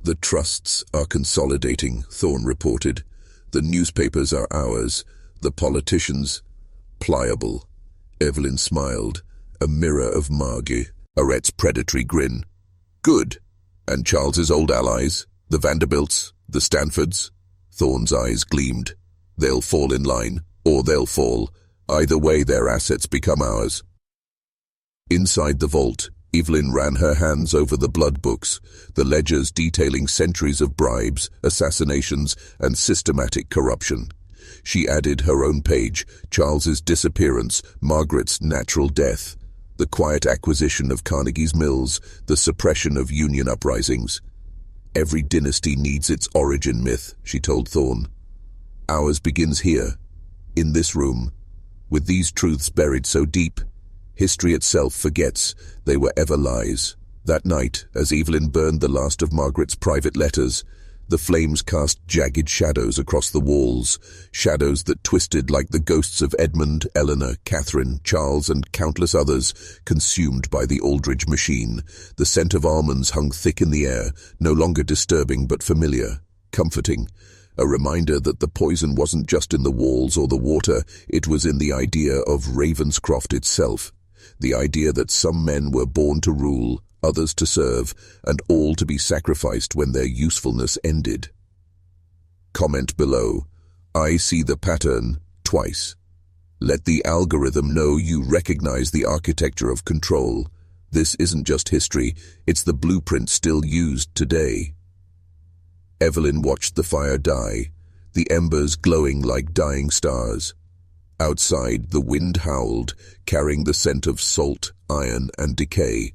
"The trusts are consolidating," Thorne reported. "The newspapers are ours, the politicians pliable." Evelyn smiled, a mirror of Margaret's predatory grin. "Good. And Charles's old allies, the Vanderbilts, the Stanfords?" Thorne's eyes gleamed. "They'll fall in line, or they'll fall. Either way, their assets become ours." Inside the vault, Evelyn ran her hands over the blood books, the ledgers detailing centuries of bribes, assassinations, and systematic corruption. She added her own page, Charles's disappearance, Margaret's natural death, the quiet acquisition of Carnegie's Mills, the suppression of union uprisings. "Every dynasty needs its origin myth," she told Thorne. "Ours begins here, in this room, with these truths buried so deep, history itself forgets they were ever lies." That night, as Evelyn burned the last of Margaret's private letters, the flames cast jagged shadows across the walls, shadows that twisted like the ghosts of Edmund, Eleanor, Catherine, Charles, and countless others, consumed by the Aldridge machine. The scent of almonds hung thick in the air, no longer disturbing but familiar, comforting, a reminder that the poison wasn't just in the walls or the water, it was in the idea of Ravenscroft itself, the idea that some men were born to rule, others to serve, and all to be sacrificed when their usefulness ended. Comment below. I see the pattern twice. Let the algorithm know you recognize the architecture of control. This isn't just history, it's the blueprint still used today. Evelyn watched the fire die, the embers glowing like dying stars. Outside, the wind howled, carrying the scent of salt, iron, and decay.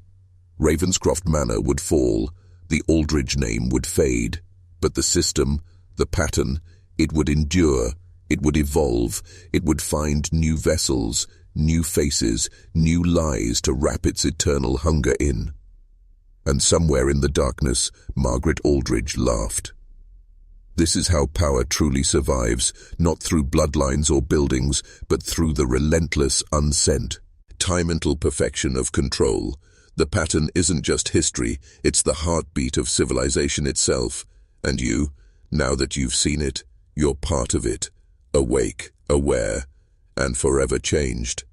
Ravenscroft Manor would fall, the Aldridge name would fade, but the system, the pattern, it would endure, it would evolve, it would find new vessels, new faces, new lies to wrap its eternal hunger in. And somewhere in the darkness, Margaret Aldridge laughed. This is how power truly survives, not through bloodlines or buildings, but through the relentless unsent, time-mental perfection of control. The pattern isn't just history, it's the heartbeat of civilization itself. And you, now that you've seen it, you're part of it, awake, aware, and forever changed.